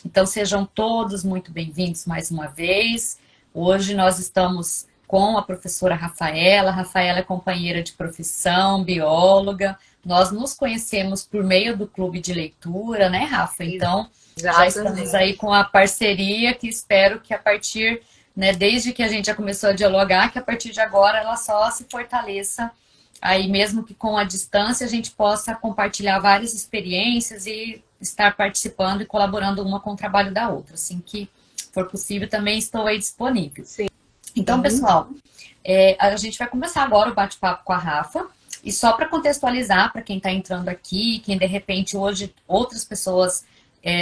Então, sejam todos muito bem-vindos mais uma vez. Hoje nós estamos com a professora Rafaela. Rafaela é companheira de profissão, bióloga. Nós nos conhecemos por meio do clube de leitura, né, Rafa? Então, já estamos aí com a parceria que espero que a partir, né, desde que a gente já começou a dialogar, que a partir de agora ela só se fortaleça. Aí mesmo que com a distância a gente possa compartilhar várias experiências e estar participando e colaborando uma com o trabalho da outra. Assim que for possível, também estou aí disponível. Sim. Então, pessoal, a gente vai começar agora o bate-papo com a Rafa. E só para contextualizar, para quem está entrando aqui, quem de repente hoje outras pessoas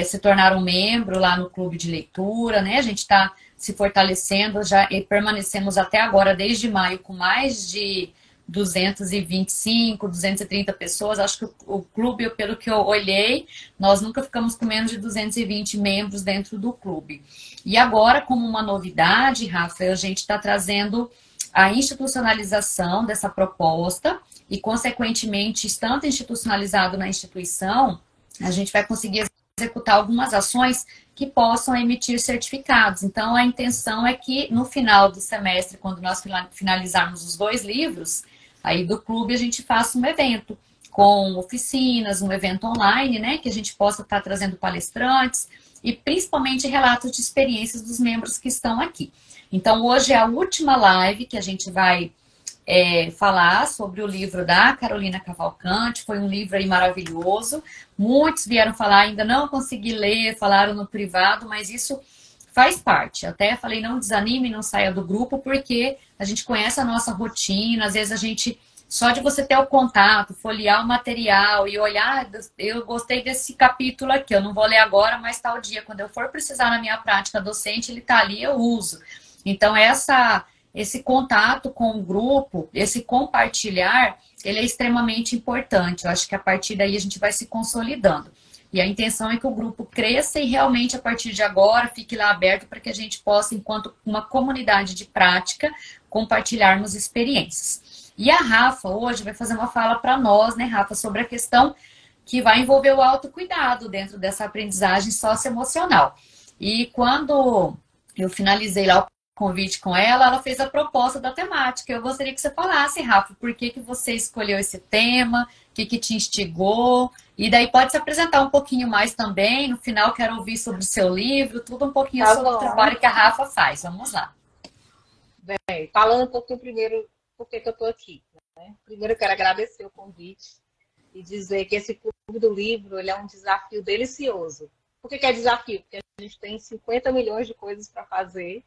se tornaram membro lá no clube de leitura, né? A gente está se fortalecendo, já permanecemos até agora, desde maio, com mais de 225, 230 pessoas. Acho que o clube, pelo que eu olhei, nós nunca ficamos com menos de 220 membros dentro do clube. E agora, como uma novidade, Rafa, a gente está trazendo a institucionalização dessa proposta e, consequentemente, estando institucionalizado na instituição, a gente vai conseguir executar algumas ações que possam emitir certificados. Então, a intenção é que no final do semestre, quando nós finalizarmos os 2 livros, aí do clube a gente faça um evento com oficinas, um evento online, né, que a gente possa estar trazendo palestrantes e principalmente relatos de experiências dos membros que estão aqui. Então, hoje é a última live que a gente vai falar sobre o livro da Carolina Cavalcante. Foi um livro aí maravilhoso. Muitos vieram falar, ainda não consegui ler, falaram no privado, mas isso faz parte. Até falei, não desanime, não saia do grupo, porque a gente conhece a nossa rotina, às vezes a gente, só de você ter o contato, folhear o material e olhar, eu gostei desse capítulo aqui, eu não vou ler agora, mas tal dia, quando eu for precisar na minha prática docente, ele tá ali, eu uso. Então, esse contato com o grupo, esse compartilhar, ele é extremamente importante. Eu acho que a partir daí a gente vai se consolidando. E a intenção é que o grupo cresça e realmente a partir de agora fique lá aberto para que a gente possa, enquanto uma comunidade de prática, compartilharmos experiências. E a Rafa hoje vai fazer uma fala para nós, né, Rafa, sobre a questão que vai envolver o autocuidado dentro dessa aprendizagem socioemocional. E quando eu finalizei lá o convite com ela, ela fez a proposta da temática. Eu gostaria que você falasse, Rafa, por que você escolheu esse tema, o que te instigou, e daí pode se apresentar um pouquinho mais também. No final, quero ouvir sobre o seu livro, tudo um pouquinho sobre o trabalho que a Rafa faz. Vamos lá. Bem, falando um pouquinho primeiro por que eu estou aqui, né? Primeiro, eu quero agradecer o convite e dizer que esse clube do livro ele é um desafio delicioso. Por que é desafio? Porque a gente tem 50 milhões de coisas para fazer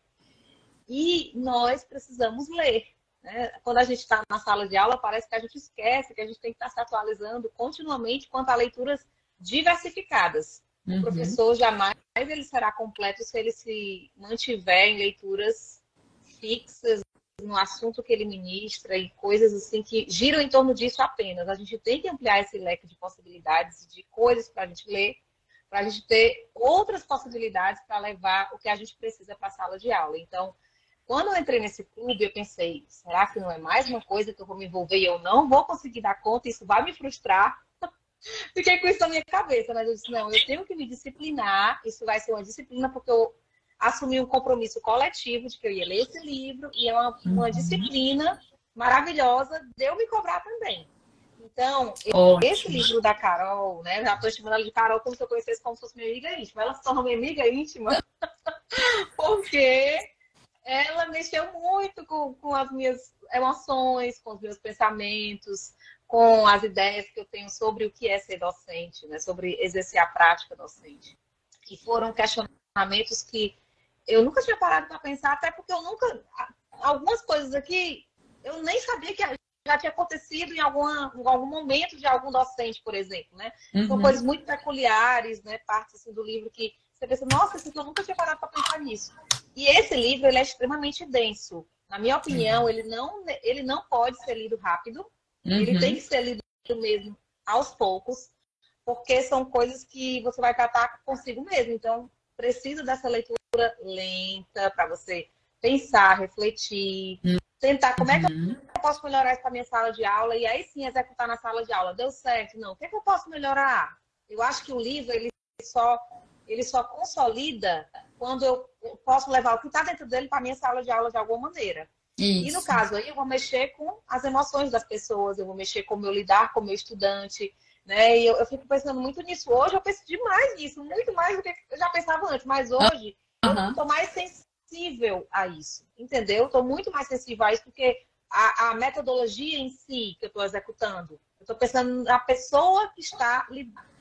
e nós precisamos ler. Né? Quando a gente está na sala de aula, parece que a gente esquece que a gente tem que estar se atualizando continuamente quanto a leituras diversificadas. O professor jamais ele será completo se ele se mantiver em leituras fixas no assunto que ele ministra e coisas assim que giram em torno disso apenas. A gente tem que ampliar esse leque de possibilidades, de coisas para a gente ler, para a gente ter outras possibilidades para levar o que a gente precisa para a sala de aula. Então, quando eu entrei nesse clube, eu pensei, será que não é mais uma coisa que eu vou me envolver e eu não vou conseguir dar conta, isso vai me frustrar? Fiquei com isso na minha cabeça, mas eu disse, não, eu tenho que me disciplinar, isso vai ser uma disciplina porque eu assumi um compromisso coletivo de que eu ia ler esse livro e é uma disciplina maravilhosa de eu me cobrar também. Então, esse livro da Carol, né, já estou chamando ela de Carol como se eu conhecesse como se fosse minha amiga íntima, ela se tornou minha amiga íntima porque ela mexeu muito com as minhas emoções, com os meus pensamentos, com as ideias que eu tenho sobre o que é ser docente, né? Sobre exercer a prática docente. E foram questionamentos que eu nunca tinha parado para pensar, até porque eu nunca... Algumas coisas aqui, eu nem sabia que já tinha acontecido em algum momento de algum docente, por exemplo, né? São coisas muito peculiares, né? Partes assim, do livro que você pensa, nossa, isso aqui eu nunca tinha parado para pensar nisso. E esse livro, ele é extremamente denso. Na minha opinião, ele não pode ser lido rápido. Ele tem que ser lido mesmo aos poucos, porque são coisas que você vai tratar consigo mesmo. Então, precisa dessa leitura lenta para você pensar, refletir, tentar como é que eu posso melhorar isso para minha sala de aula e aí sim executar na sala de aula. Deu certo? Não. O que é que eu posso melhorar? Eu acho que o livro, ele só ele só consolida quando eu posso levar o que está dentro dele para a minha sala de aula de alguma maneira. Isso. E no caso aí, eu vou mexer com as emoções das pessoas, eu vou mexer com o meu lidar com o meu estudante, né? E eu fico pensando muito nisso. Hoje eu penso demais nisso, muito mais do que eu já pensava antes, mas hoje eu estou mais sensível a isso, entendeu? Estou muito mais sensível a isso, porque a metodologia em si que eu estou executando, eu estou pensando na pessoa que está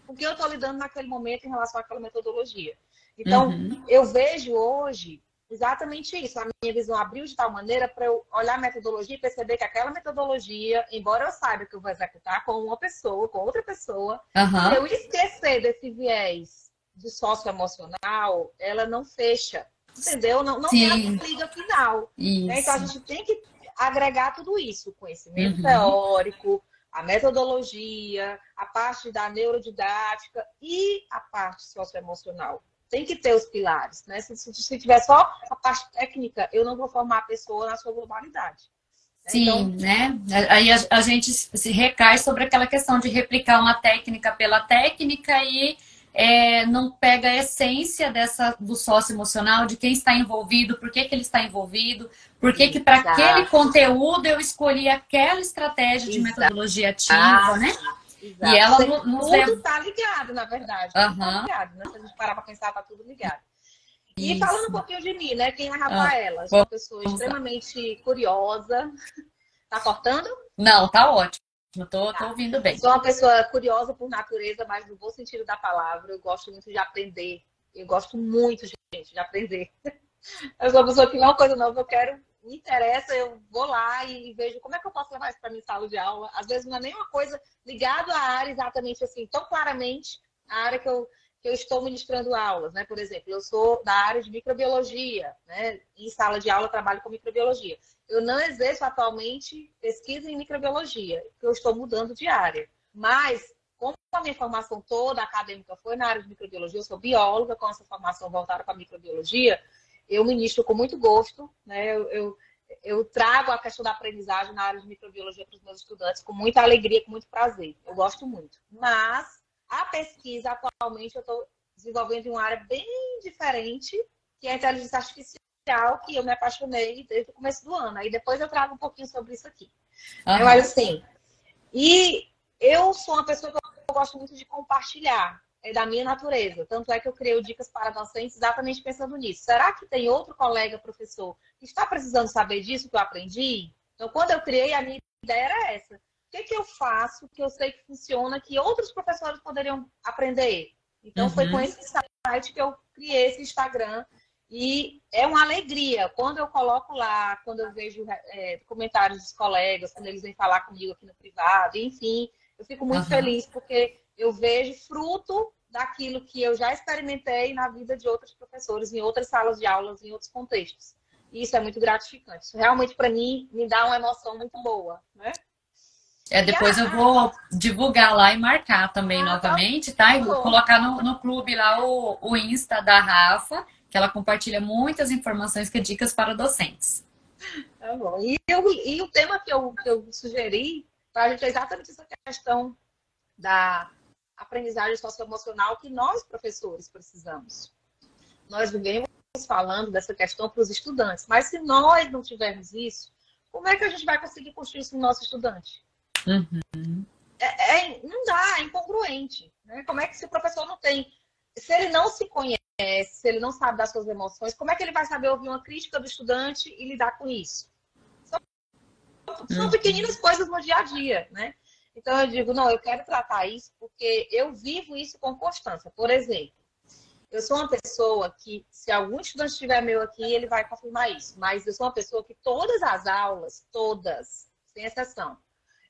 com que eu estou lidando naquele momento em relação àquela metodologia. Então, eu vejo hoje exatamente isso. A minha visão abriu de tal maneira para eu olhar a metodologia e perceber que aquela metodologia, embora eu saiba que eu vou executar com uma pessoa, com outra pessoa, se eu esquecer desse viés de socioemocional, ela não fecha, entendeu? Não tem a liga final. Né? Então, a gente tem que agregar tudo isso, o conhecimento teórico, a metodologia, a parte da neurodidática e a parte socioemocional. Tem que ter os pilares, né? Se tiver só a parte técnica, eu não vou formar a pessoa na sua globalidade. Sim, então, né? Aí a gente se recai sobre aquela questão de replicar uma técnica pela técnica e não pega a essência do socioemocional, de quem está envolvido, por que ele está envolvido, por que para aquele conteúdo eu escolhi aquela estratégia de metodologia ativa, né? Exato. E ela tudo está ligado, na verdade. Tudo tá ligado, né? Se a gente parar para pensar, tá tudo ligado. E falando um pouquinho de mim, né? Quem é a Rafaela? Sou uma pessoa extremamente curiosa. Tá cortando? Não, tá ótimo. Tô ouvindo bem. Sou uma pessoa curiosa por natureza, mas no bom sentido da palavra. Eu gosto muito de aprender. Eu gosto muito, gente, de aprender. Eu sou uma pessoa que não é uma coisa nova, me interessa, eu vou lá e vejo como é que eu posso levar isso para minha sala de aula. Às vezes não é nenhuma coisa ligada à área exatamente assim, tão claramente a área que eu estou ministrando aulas, né? Por exemplo, eu sou da área de microbiologia, né? Em sala de aula eu trabalho com microbiologia. Eu não exerço atualmente pesquisa em microbiologia, porque eu estou mudando de área. Mas, como a minha formação toda acadêmica foi na área de microbiologia, eu sou bióloga com essa formação voltada para a microbiologia, eu ministro com muito gosto, né? Eu trago a questão da aprendizagem na área de microbiologia para os meus estudantes com muita alegria, com muito prazer. Eu gosto muito. Mas a pesquisa, atualmente, eu estou desenvolvendo em uma área bem diferente, que é a inteligência artificial, que eu me apaixonei desde o começo do ano. Aí depois eu trago um pouquinho sobre isso aqui. Mas assim, e eu sou uma pessoa que eu gosto muito de compartilhar. É da minha natureza. Tanto é que eu criei o Dicas para Docentes exatamente pensando nisso. Será que tem outro colega professor que está precisando saber disso que eu aprendi? Então, quando eu criei, a minha ideia era essa. O que eu faço que eu sei que funciona, que outros professores poderiam aprender? Então, foi com esse site que eu criei esse Instagram. E é uma alegria. Quando eu coloco lá, quando eu vejo comentários dos colegas, quando eles vêm falar comigo aqui no privado, enfim, eu fico muito feliz, porque eu vejo fruto daquilo que eu já experimentei na vida de outros professores, em outras salas de aulas, em outros contextos. E isso é muito gratificante. Isso realmente, para mim, me dá uma emoção muito boa, né? Depois eu vou divulgar lá e marcar também novamente, tá? E vou colocar no clube lá o Insta da Rafa, que ela compartilha muitas informações que é dicas para docentes. Tá bom. E o tema que eu sugeri para a gente é exatamente essa questão da aprendizagem socioemocional que nós, professores, precisamos. Nós vivemos falando dessa questão para os estudantes, mas se nós não tivermos isso, como é que a gente vai conseguir construir isso no nosso estudante? Não dá, é incongruente. Né? Como é que se o professor não tem... Se ele não se conhece, se ele não sabe das suas emoções, como é que ele vai saber ouvir uma crítica do estudante e lidar com isso? São pequeninas coisas no dia a dia, né? Então eu digo, não, eu quero tratar isso porque eu vivo isso com constância. Por exemplo, eu sou uma pessoa que, se algum estudante estiver meu aqui, ele vai confirmar isso. Mas eu sou uma pessoa que todas as aulas, todas, sem exceção,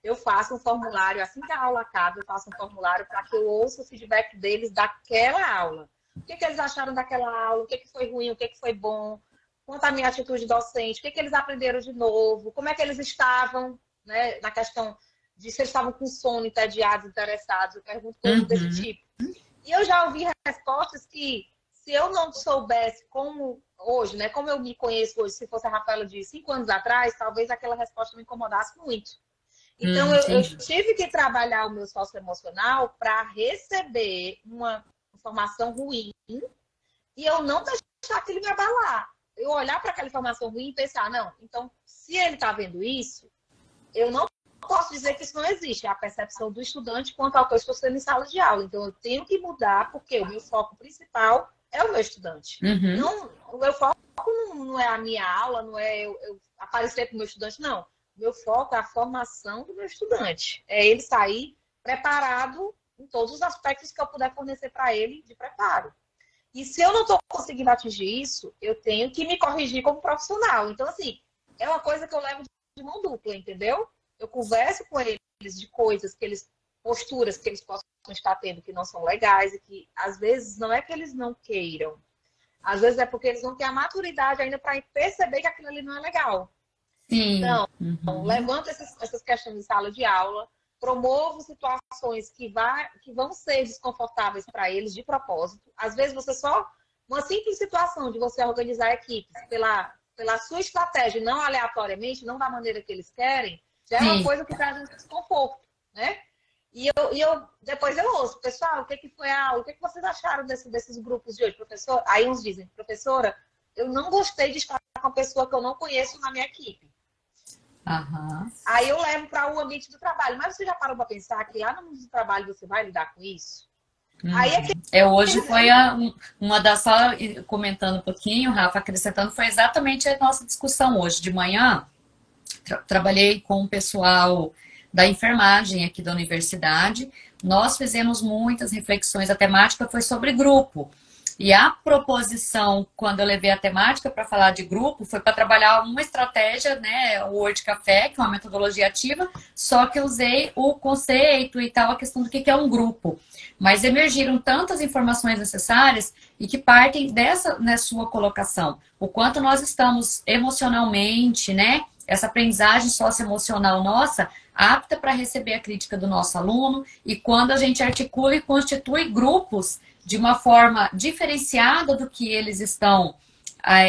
eu faço um formulário, assim que a aula acaba, eu faço um formulário para que eu ouça o feedback deles daquela aula. O que eles acharam daquela aula, o que foi ruim, o que foi bom, quanto à minha atitude docente, o que eles aprenderam de novo, como é que eles estavam, né, na questão de se eles estavam com sono, entediados, interessados, eu pergunto coisas desse tipo. E eu já ouvi respostas que, se eu não soubesse como hoje, né, como eu me conheço hoje, se fosse a Rafaela de 5 anos atrás, talvez aquela resposta me incomodasse muito. Então, eu tive que trabalhar o meu socioemocional para receber um informação ruim e eu não deixar aquilo me abalar. Eu olhar para aquela informação ruim e pensar, não, então, se ele está vendo isso, eu não posso dizer que isso não existe. É a percepção do estudante quanto ao que eu estou sendo em sala de aula. Então, eu tenho que mudar, porque o meu foco principal é o meu estudante. Uhum. Não, o meu foco não é a minha aula, não é eu aparecer para o meu estudante, não. O meu foco é a formação do meu estudante. É ele sair preparado em todos os aspectos que eu puder fornecer para ele de preparo. E se eu não estou conseguindo atingir isso, eu tenho que me corrigir como profissional. Então, assim, é uma coisa que eu levo de mão dupla, entendeu? Eu converso com eles de coisas posturas que eles possam estar tendo que não são legais e que, às vezes, não é que eles não queiram. Às vezes é porque eles não têm a maturidade ainda para perceber que aquilo ali não é legal. Sim. Então, levanto essas questões em sala de aula, promovo situações que vão ser desconfortáveis para eles de propósito. Às vezes, uma simples situação de você organizar equipes pela sua estratégia, não aleatoriamente, não da maneira que eles querem, já é uma coisa que traz um desconforto, né? E depois eu ouço, pessoal, o que foi a aula? O que vocês acharam desses grupos de hoje, professor? Aí uns dizem, professora, eu não gostei de estar com uma pessoa que eu não conheço na minha equipe. Uhum. Aí eu levo para o ambiente do trabalho. Mas você já parou para pensar que lá no mundo do trabalho você vai lidar com isso? Aí hoje foi uma das, só comentando um pouquinho, Rafa, acrescentando, foi exatamente a nossa discussão hoje de manhã. Trabalhei com o pessoal da enfermagem aqui da universidade. Nós fizemos muitas reflexões. A temática foi sobre grupo. E a proposição, quando eu levei a temática para falar de grupo, foi para trabalhar uma estratégia, né, o Word Café, que é uma metodologia ativa, só que eu usei o conceito e tal, a questão do que é um grupo. Mas emergiram tantas informações necessárias e que partem dessa, né, sua colocação. O quanto nós estamos emocionalmente, né, essa aprendizagem socioemocional nossa, apta para receber a crítica do nosso aluno, e quando a gente articula e constitui grupos de uma forma diferenciada do que eles estão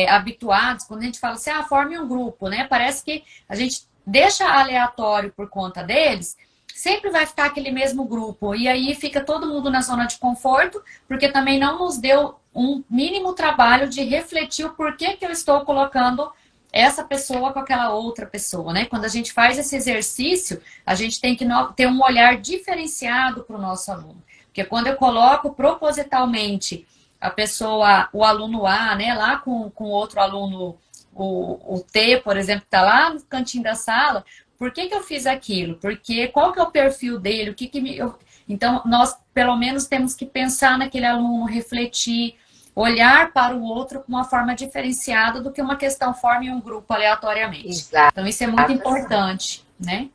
habituados, quando a gente fala assim, forme um grupo, né? Parece que a gente deixa aleatório por conta deles, sempre vai ficar aquele mesmo grupo, e aí fica todo mundo na zona de conforto, porque também não nos deu um mínimo trabalho de refletir o porquê que eu estou colocando essa pessoa com aquela outra pessoa, né? Quando a gente faz esse exercício, a gente tem que ter um olhar diferenciado para o nosso aluno. Porque quando eu coloco propositalmente a pessoa, o aluno A, né, lá com outro aluno, o T, por exemplo, que está lá no cantinho da sala, por que eu fiz aquilo? Porque qual que é o perfil dele? Então, nós, pelo menos, temos que pensar naquele aluno, refletir, olhar para o outro com uma forma diferenciada do que uma questão forme um grupo aleatoriamente. Exato. Então, isso é muito importante, né?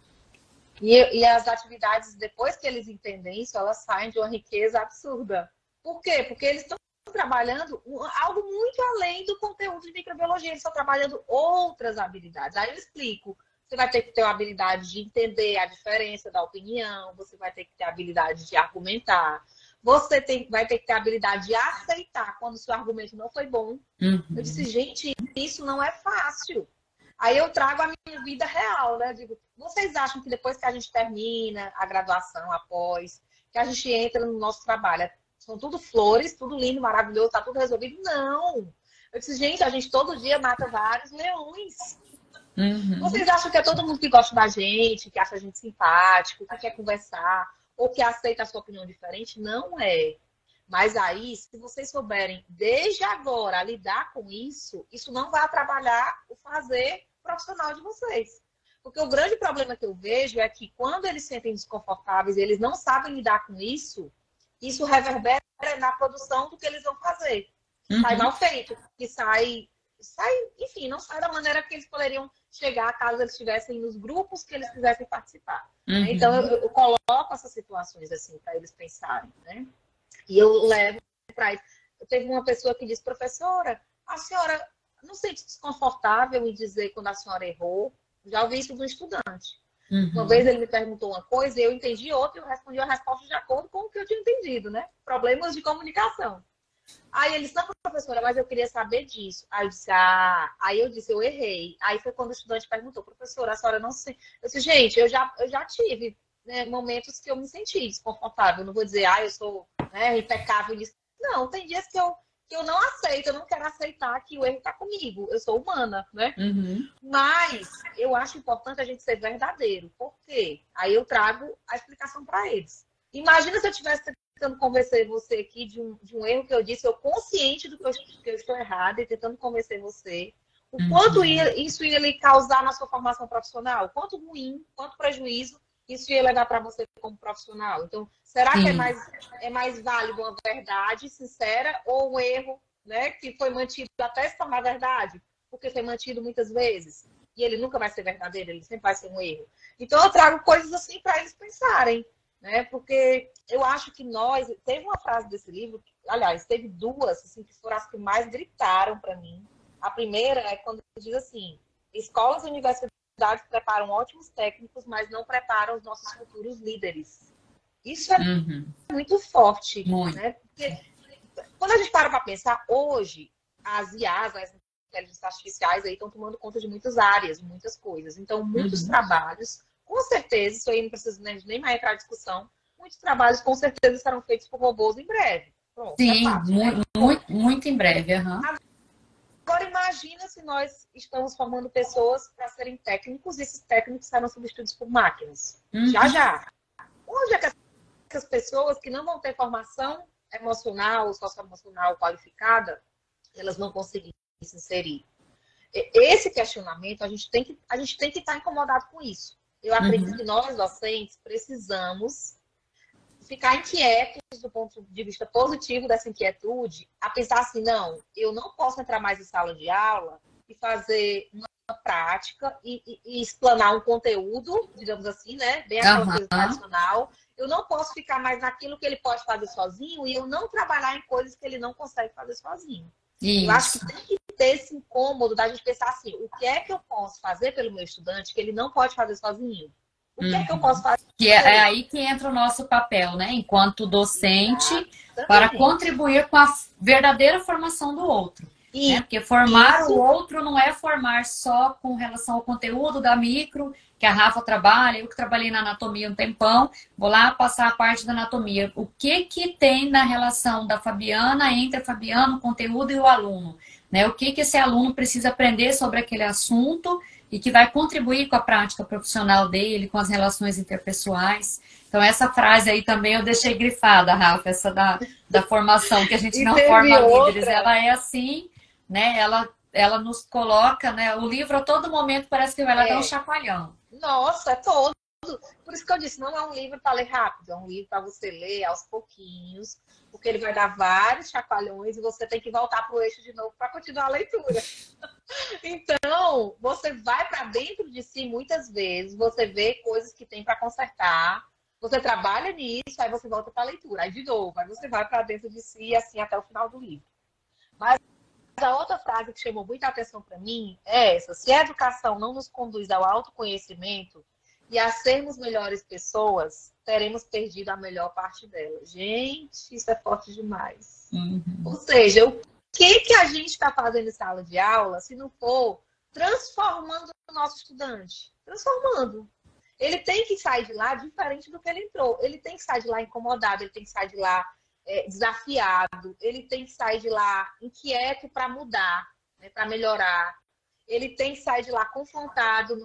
E as atividades, depois que eles entendem isso, elas saem de uma riqueza absurda. Por quê? Porque eles estão trabalhando algo muito além do conteúdo de microbiologia. Eles estão trabalhando outras habilidades. Aí eu explico. Você vai ter que ter a habilidade de entender a diferença da opinião. Você vai ter que ter a habilidade de argumentar. Você vai ter que ter a habilidade de aceitar quando o seu argumento não foi bom. Uhum. Eu disse, gente, isso não é fácil. Aí eu trago a minha vida real, né? Digo, vocês acham que depois que a gente termina a graduação, após, que a gente entra no nosso trabalho, são tudo flores, tudo lindo, maravilhoso, tá tudo resolvido? Não! Eu disse, gente, a gente todo dia mata vários leões. Uhum. Vocês acham que é todo mundo que gosta da gente, que acha a gente simpático, que quer conversar, ou que aceita a sua opinião diferente? Não é. Mas aí, se vocês souberem, desde agora, lidar com isso, isso não vai atrapalhar o fazer profissional de vocês. Porque o grande problema que eu vejo é que quando eles se sentem desconfortáveis e eles não sabem lidar com isso, isso reverbera na produção do que eles vão fazer. Uhum. Sai mal feito, que sai, enfim, não sai da maneira que eles poderiam chegar caso eles estivessem nos grupos que eles quisessem participar. Uhum. Então, eu coloco essas situações assim para eles pensarem, né? E eu levo para isso. Teve uma pessoa que disse, professora, a senhora não se sente desconfortável em dizer quando a senhora errou? Já ouvi isso de um estudante. Uhum. Uma vez ele me perguntou uma coisa e eu entendi outra e eu respondi a resposta de acordo com o que eu tinha entendido, né? Problemas de comunicação. Aí ele disse, não, professora, mas eu queria saber disso. Aí eu disse, eu errei. Aí foi quando o estudante perguntou, professora, a senhora não se... Eu disse, gente, eu já tive, né, momentos que eu me senti desconfortável. Eu não vou dizer, eu sou, né, impecável nisso. Não, tem dias que eu não aceito, eu não quero aceitar que o erro está comigo. Eu sou humana, né? Uhum. Mas eu acho importante a gente ser verdadeiro. Por quê? Aí eu trago a explicação para eles. Imagina se eu estivesse tentando convencer você aqui de um erro que eu disse, eu consciente do que eu estou errada e tentando convencer você. O quanto isso ia lhe causar na sua formação profissional? Quanto ruim, quanto prejuízo isso ia levar para você como profissional? Então, será que é mais válido uma verdade sincera ou um erro, né, que foi mantido até se tornar verdade? Porque foi mantido muitas vezes. E ele nunca vai ser verdadeiro, ele sempre vai ser um erro. Então, eu trago coisas assim para eles pensarem. Né? Porque eu acho que teve uma frase desse livro, aliás, teve duas assim, que foram as que mais gritaram para mim. A primeira é quando diz assim: escolas e universidades preparam ótimos técnicos, mas não preparam os nossos futuros líderes. Isso é muito forte, muito. Né? Porque quando a gente para pensar, hoje as IAs, as inteligências artificiais aí estão tomando conta de muitas áreas, de muitas coisas. Então, muitos trabalhos, com certeza, isso aí não precisa nem mais entrar em discussão, muitos trabalhos com certeza serão feitos por robôs em breve. Pronto, sim, é fácil, muito em breve. Agora imagina se nós estamos formando pessoas para serem técnicos e esses técnicos serão substituídos por máquinas. Já. Onde é que essas pessoas que não vão ter formação emocional, socioemocional qualificada, elas vão conseguir se inserir? Esse questionamento, a gente tem que estar incomodado com isso. Eu acredito que nós, docentes, precisamos ficar inquietos do ponto de vista positivo dessa inquietude, a pensar assim, não, eu não posso entrar mais em sala de aula e fazer uma prática e explanar um conteúdo, digamos assim, né? Bem aquela coisa tradicional. Eu não posso ficar mais naquilo que ele pode fazer sozinho e eu não trabalhar em coisas que ele não consegue fazer sozinho. Isso. Eu acho que tem que ter esse incômodo da gente pensar assim, o que é que eu posso fazer pelo meu estudante que ele não pode fazer sozinho? O que é que eu posso fazer? Que é aí que entra o nosso papel, né? Enquanto docente, para contribuir com a verdadeira formação do outro. Né? Porque formar o outro não é formar só com relação ao conteúdo da micro, que a Rafa trabalha, eu que trabalhei na anatomia um tempão, vou lá passar a parte da anatomia. O que tem na relação da Fabiana, entre a Fabiana, o conteúdo e o aluno? Né? O que esse aluno precisa aprender sobre aquele assunto e que vai contribuir com a prática profissional dele, com as relações interpessoais. Então, essa frase aí também eu deixei grifada, Rafa, essa da formação, que a gente não forma líderes. Ela é assim, né? Ela nos coloca, né? O livro a todo momento parece que vai lá dar um chacoalhão. Nossa, é todo. Por isso que eu disse, não é um livro para ler rápido, é um livro para você ler aos pouquinhos, porque ele vai dar vários chacoalhões e você tem que voltar para o eixo de novo para continuar a leitura. Então, você vai para dentro de si muitas vezes, você vê coisas que tem para consertar, você trabalha nisso, aí você volta para a leitura, aí de novo, aí você vai para dentro de si, assim, até o final do livro. Mas a outra frase que chamou muita atenção para mim é essa: se a educação não nos conduz ao autoconhecimento e a sermos melhores pessoas, teremos perdido a melhor parte dela. Gente, isso é forte demais. Ou seja, o que a gente está fazendo em sala de aula se não for transformando o nosso estudante? Transformando. Ele tem que sair de lá diferente do que ele entrou. Ele tem que sair de lá incomodado, ele tem que sair de lá desafiado, ele tem que sair de lá inquieto para mudar, né, para melhorar. Ele tem que sair de lá confrontado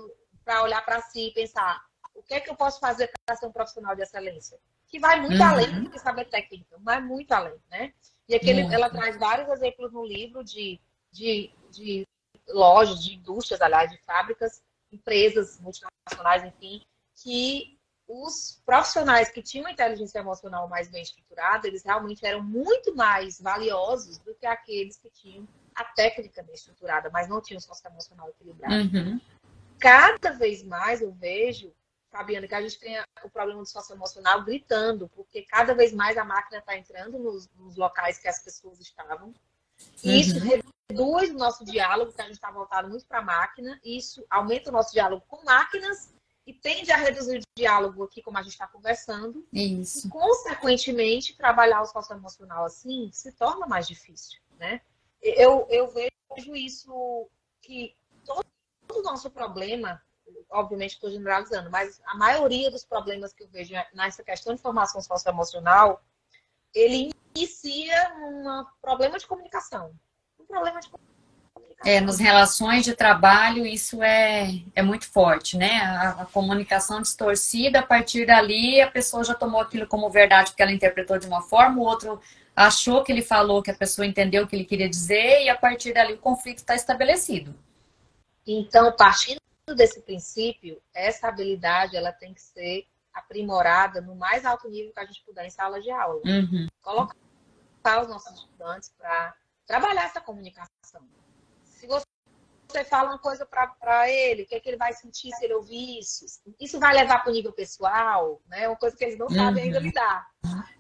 para olhar para si e pensar: o que é que eu posso fazer para ser um profissional de excelência? Que vai muito além do que saber técnica, vai muito além, né? E aqui ela traz vários exemplos no livro de lojas, de indústrias, aliás, de fábricas, empresas multinacionais, enfim, que os profissionais que tinham inteligência emocional mais bem estruturada, eles realmente eram muito mais valiosos do que aqueles que tinham a técnica bem estruturada, mas não tinham o socioemocional equilibrado. Cada vez mais eu vejo, Fabiana, que a gente tem o problema do socioemocional gritando, porque cada vez mais a máquina está entrando nos locais que as pessoas estavam. E isso reduz o nosso diálogo, que a gente está voltado muito para a máquina, e isso aumenta o nosso diálogo com máquinas e tende a reduzir o diálogo aqui, como a gente está conversando. Isso. E, consequentemente, trabalhar o socioemocional assim se torna mais difícil, né? Eu vejo isso, que todo o nosso problema, obviamente estou generalizando, mas a maioria dos problemas que eu vejo nessa questão de formação socioemocional, ele inicia um problema de comunicação. Um problema de comunicação. Nas relações de trabalho, isso é muito forte, né? A comunicação distorcida, a partir dali, a pessoa já tomou aquilo como verdade, porque ela interpretou de uma forma, o outro achou que ele falou, que a pessoa entendeu o que ele queria dizer, e a partir dali o conflito está estabelecido. Então, partindo desse princípio, essa habilidade ela tem que ser aprimorada no mais alto nível que a gente puder em sala de aula. Uhum. Colocar os nossos estudantes para trabalhar essa comunicação. Se você fala uma coisa para ele, o que é que ele vai sentir se ele ouvir isso? Isso vai levar para o nível pessoal, né? Uma coisa que eles não sabem ainda lidar.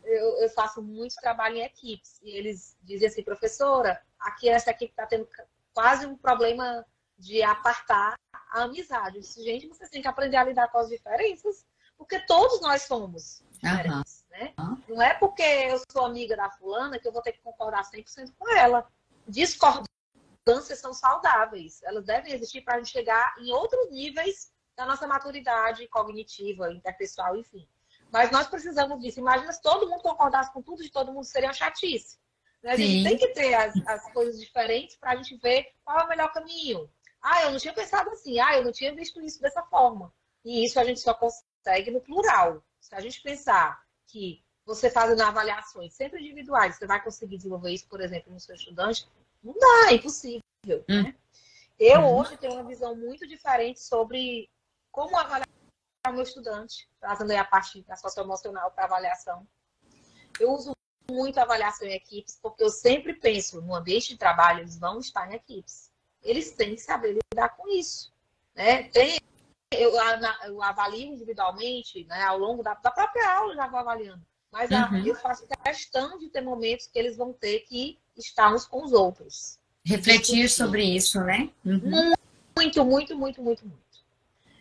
Eu faço muito trabalho em equipes e eles dizem assim, professora, aqui essa equipe está tendo quase um problema de apartar a amizade. Eu disse, gente, vocês têm que aprender a lidar com as diferenças, porque todos nós somos diferentes, né? Não é porque eu sou amiga da fulana que eu vou ter que concordar 100% com ela. Discordâncias são saudáveis. Elas devem existir para a gente chegar em outros níveis da nossa maturidade cognitiva, interpessoal, enfim. Mas nós precisamos disso. Imagina se todo mundo concordasse com tudo de todo mundo, seria uma chatice. A gente tem que ter as coisas diferentes para a gente ver qual é o melhor caminho. Eu não tinha pensado assim. Eu não tinha visto isso dessa forma. E isso a gente só consegue no plural. Se a gente pensar que você fazendo avaliações sempre individuais, você vai conseguir desenvolver isso, por exemplo, no seu estudante, não dá, é impossível. Né? Eu hoje tenho uma visão muito diferente sobre como avaliar o meu estudante, trazendo aí a parte da socioemocional para avaliação. Eu uso muito avaliação em equipes, porque eu sempre penso no ambiente de trabalho, eles vão estar em equipes. Eles têm que saber lidar com isso. Né? Eu avalio individualmente, né? Ao longo da própria aula, eu já vou avaliando. Mas eu faço questão de ter momentos que eles vão ter que estar uns com os outros. Refletir sobre isso, né? Muito, muito, muito, muito, muito.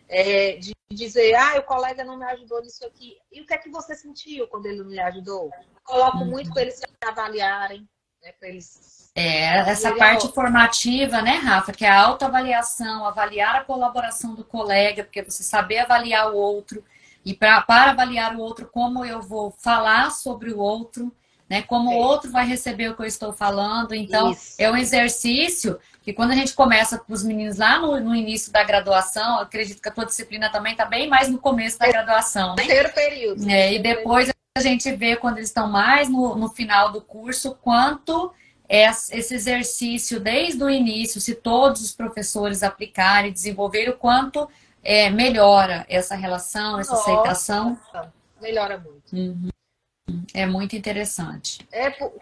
De dizer, o colega não me ajudou nisso aqui. E o que é que você sentiu quando ele não me ajudou? Coloco muito para eles se avaliarem, né? Para eles... essa parte formativa, né, Rafa? Que é a autoavaliação, avaliar a colaboração do colega, porque você saber avaliar o outro. E para avaliar o outro, como eu vou falar sobre o outro, né? Como o outro vai receber o que eu estou falando. Então, é um exercício que quando a gente começa com os meninos lá no início da graduação, eu acredito que a tua disciplina também está bem mais no começo da graduação, né? Terceiro período. E depois a gente vê, quando eles estão mais no final do curso, quanto esse exercício desde o início, se todos os professores aplicarem, desenvolverem, o quanto melhora essa relação, essa aceitação. Melhora muito. É muito interessante.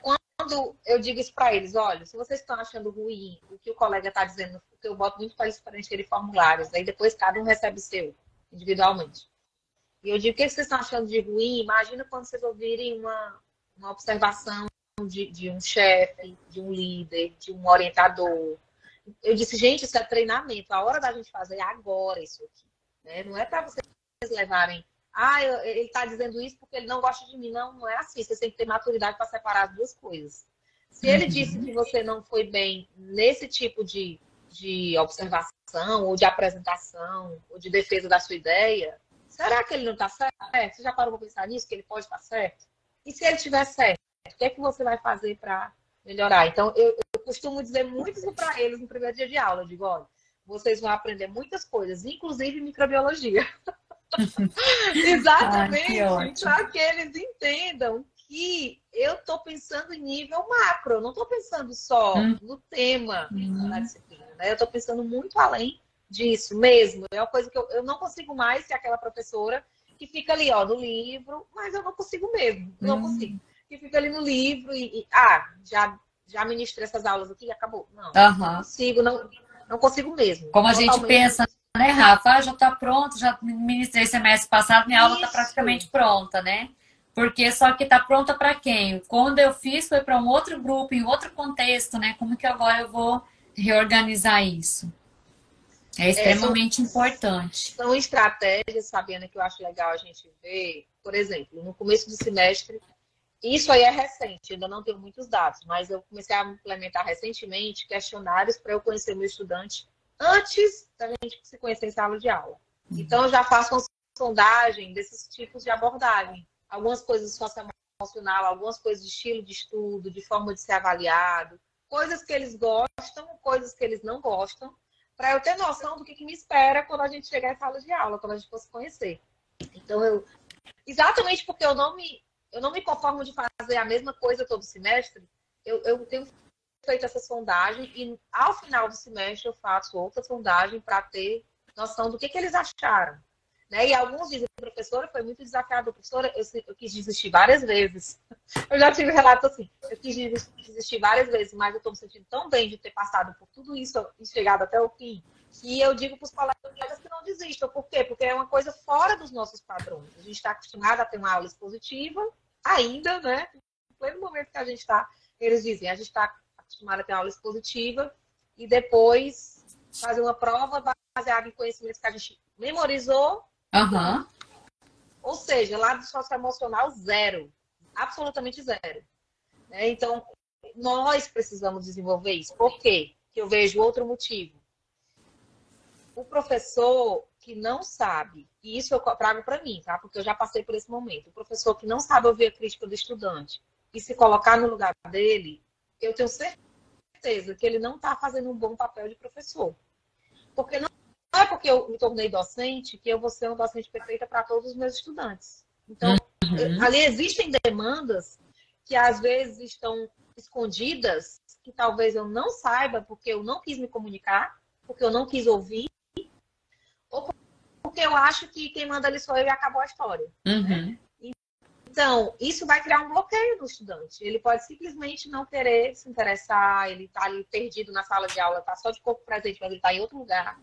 Quando eu digo isso para eles, olha, se vocês estão achando ruim o que o colega está dizendo, porque eu boto muito para eles preencherem formulários, aí depois cada um recebe o seu, individualmente. E eu digo, o que vocês estão achando de ruim? Imagina quando vocês ouvirem uma observação de um chefe, de um líder, de um orientador. Eu disse, gente, isso é treinamento. A hora da gente fazer é agora isso aqui. Né? Não é para vocês levarem... ele está dizendo isso porque ele não gosta de mim. Não, não é assim. Você tem que ter maturidade para separar as duas coisas. Se ele disse que você não foi bem nesse tipo de observação, ou de apresentação, ou de defesa da sua ideia, será que ele não está certo? Você já parou para pensar nisso, que ele pode estar certo? E se ele estiver certo, o que é que você vai fazer para melhorar? Então, eu costumo dizer muito isso para eles no primeiro dia de aula. Eu digo, olha, vocês vão aprender muitas coisas, inclusive microbiologia. Exatamente, para que eles entendam que eu estou pensando em nível macro, eu não estou pensando só no tema da disciplina, né? Eu estou pensando muito além disso mesmo. É uma coisa que eu não consigo mais ser aquela professora que fica ali, no livro, mas eu não consigo mesmo, não consigo. Que fica ali no livro já ministrei essas aulas aqui e acabou. Não consigo, não consigo mesmo. Como a gente pensa, né, Rafa? Já está pronto, já ministrei semestre passado, minha aula está praticamente pronta, né? Porque só que está pronta para quem? Quando eu fiz, foi para um outro grupo, em outro contexto, né? Como que agora eu vou reorganizar isso? É extremamente importante. São estratégias, Fabiana, que eu acho legal a gente ver. Por exemplo, no começo do semestre, isso aí é recente, ainda não tenho muitos dados, mas eu comecei a implementar recentemente questionários para eu conhecer meu estudante antes da gente se conhecer em sala de aula. Então, eu já faço uma sondagem desses tipos de abordagem. Algumas coisas socioemocional, algumas coisas de estilo de estudo, de forma de ser avaliado, coisas que eles gostam, coisas que eles não gostam, para eu ter noção do que me espera quando a gente chegar em sala de aula, quando a gente for se conhecer. Então, exatamente porque eu não me conformo de fazer a mesma coisa todo semestre, eu tenho feito essa sondagem e ao final do semestre eu faço outra sondagem para ter noção do que eles acharam. Né? E alguns dizem, professora, foi muito desafiador. Professora, eu quis desistir várias vezes. Eu já tive relatos assim, eu quis desistir várias vezes, mas eu estou me sentindo tão bem de ter passado por tudo isso e chegado até o fim, que eu digo para os colegas que não desistam. Por quê? Porque é uma coisa fora dos nossos padrões. A gente está acostumado a ter uma aula expositiva, ainda, né? No pleno momento que a gente está, eles dizem, a gente está acostumado a ter aula expositiva e depois fazer uma prova baseada em conhecimentos que a gente memorizou. Uhum. Ou seja, lado socioemocional, zero. Absolutamente zero. Então, nós precisamos desenvolver isso. Por quê? Que eu vejo outro motivo. O professor que não sabe, e isso eu trago para mim, tá? Porque eu já passei por esse momento. O professor que não sabe ouvir a crítica do estudante e se colocar no lugar dele, eu tenho certeza que ele não está fazendo um bom papel de professor. Porque não é porque eu me tornei docente que eu vou ser uma docente perfeita para todos os meus estudantes. Então, ali existem demandas que às vezes estão escondidas, que talvez eu não saiba porque eu não quis me comunicar, porque eu não quis ouvir, ou porque eu acho que quem manda ali sou eu e acabou a história. Né? Então, isso vai criar um bloqueio no estudante. Ele pode simplesmente não querer se interessar, ele está ali perdido na sala de aula, está só de corpo presente, mas ele está em outro lugar.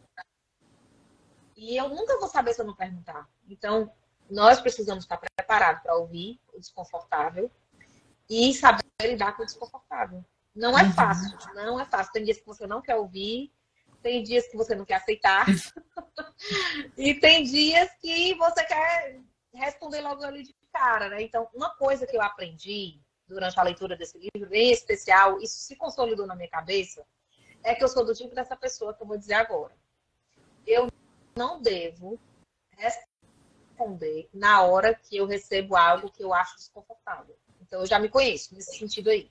E eu nunca vou saber se eu não perguntar. Então, nós precisamos estar preparados para ouvir o desconfortável e saber lidar com o desconfortável. Não é fácil, não é fácil. Tem dias que você não quer ouvir, tem dias que você não quer aceitar, e tem dias que você quer responder logo ali de cara, né? Então, uma coisa que eu aprendi durante a leitura desse livro, em especial, isso se consolidou na minha cabeça, é que eu sou do tipo dessa pessoa que eu vou dizer agora. Eu não devo responder na hora que eu recebo algo que eu acho desconfortável. Então, eu já me conheço nesse sentido aí.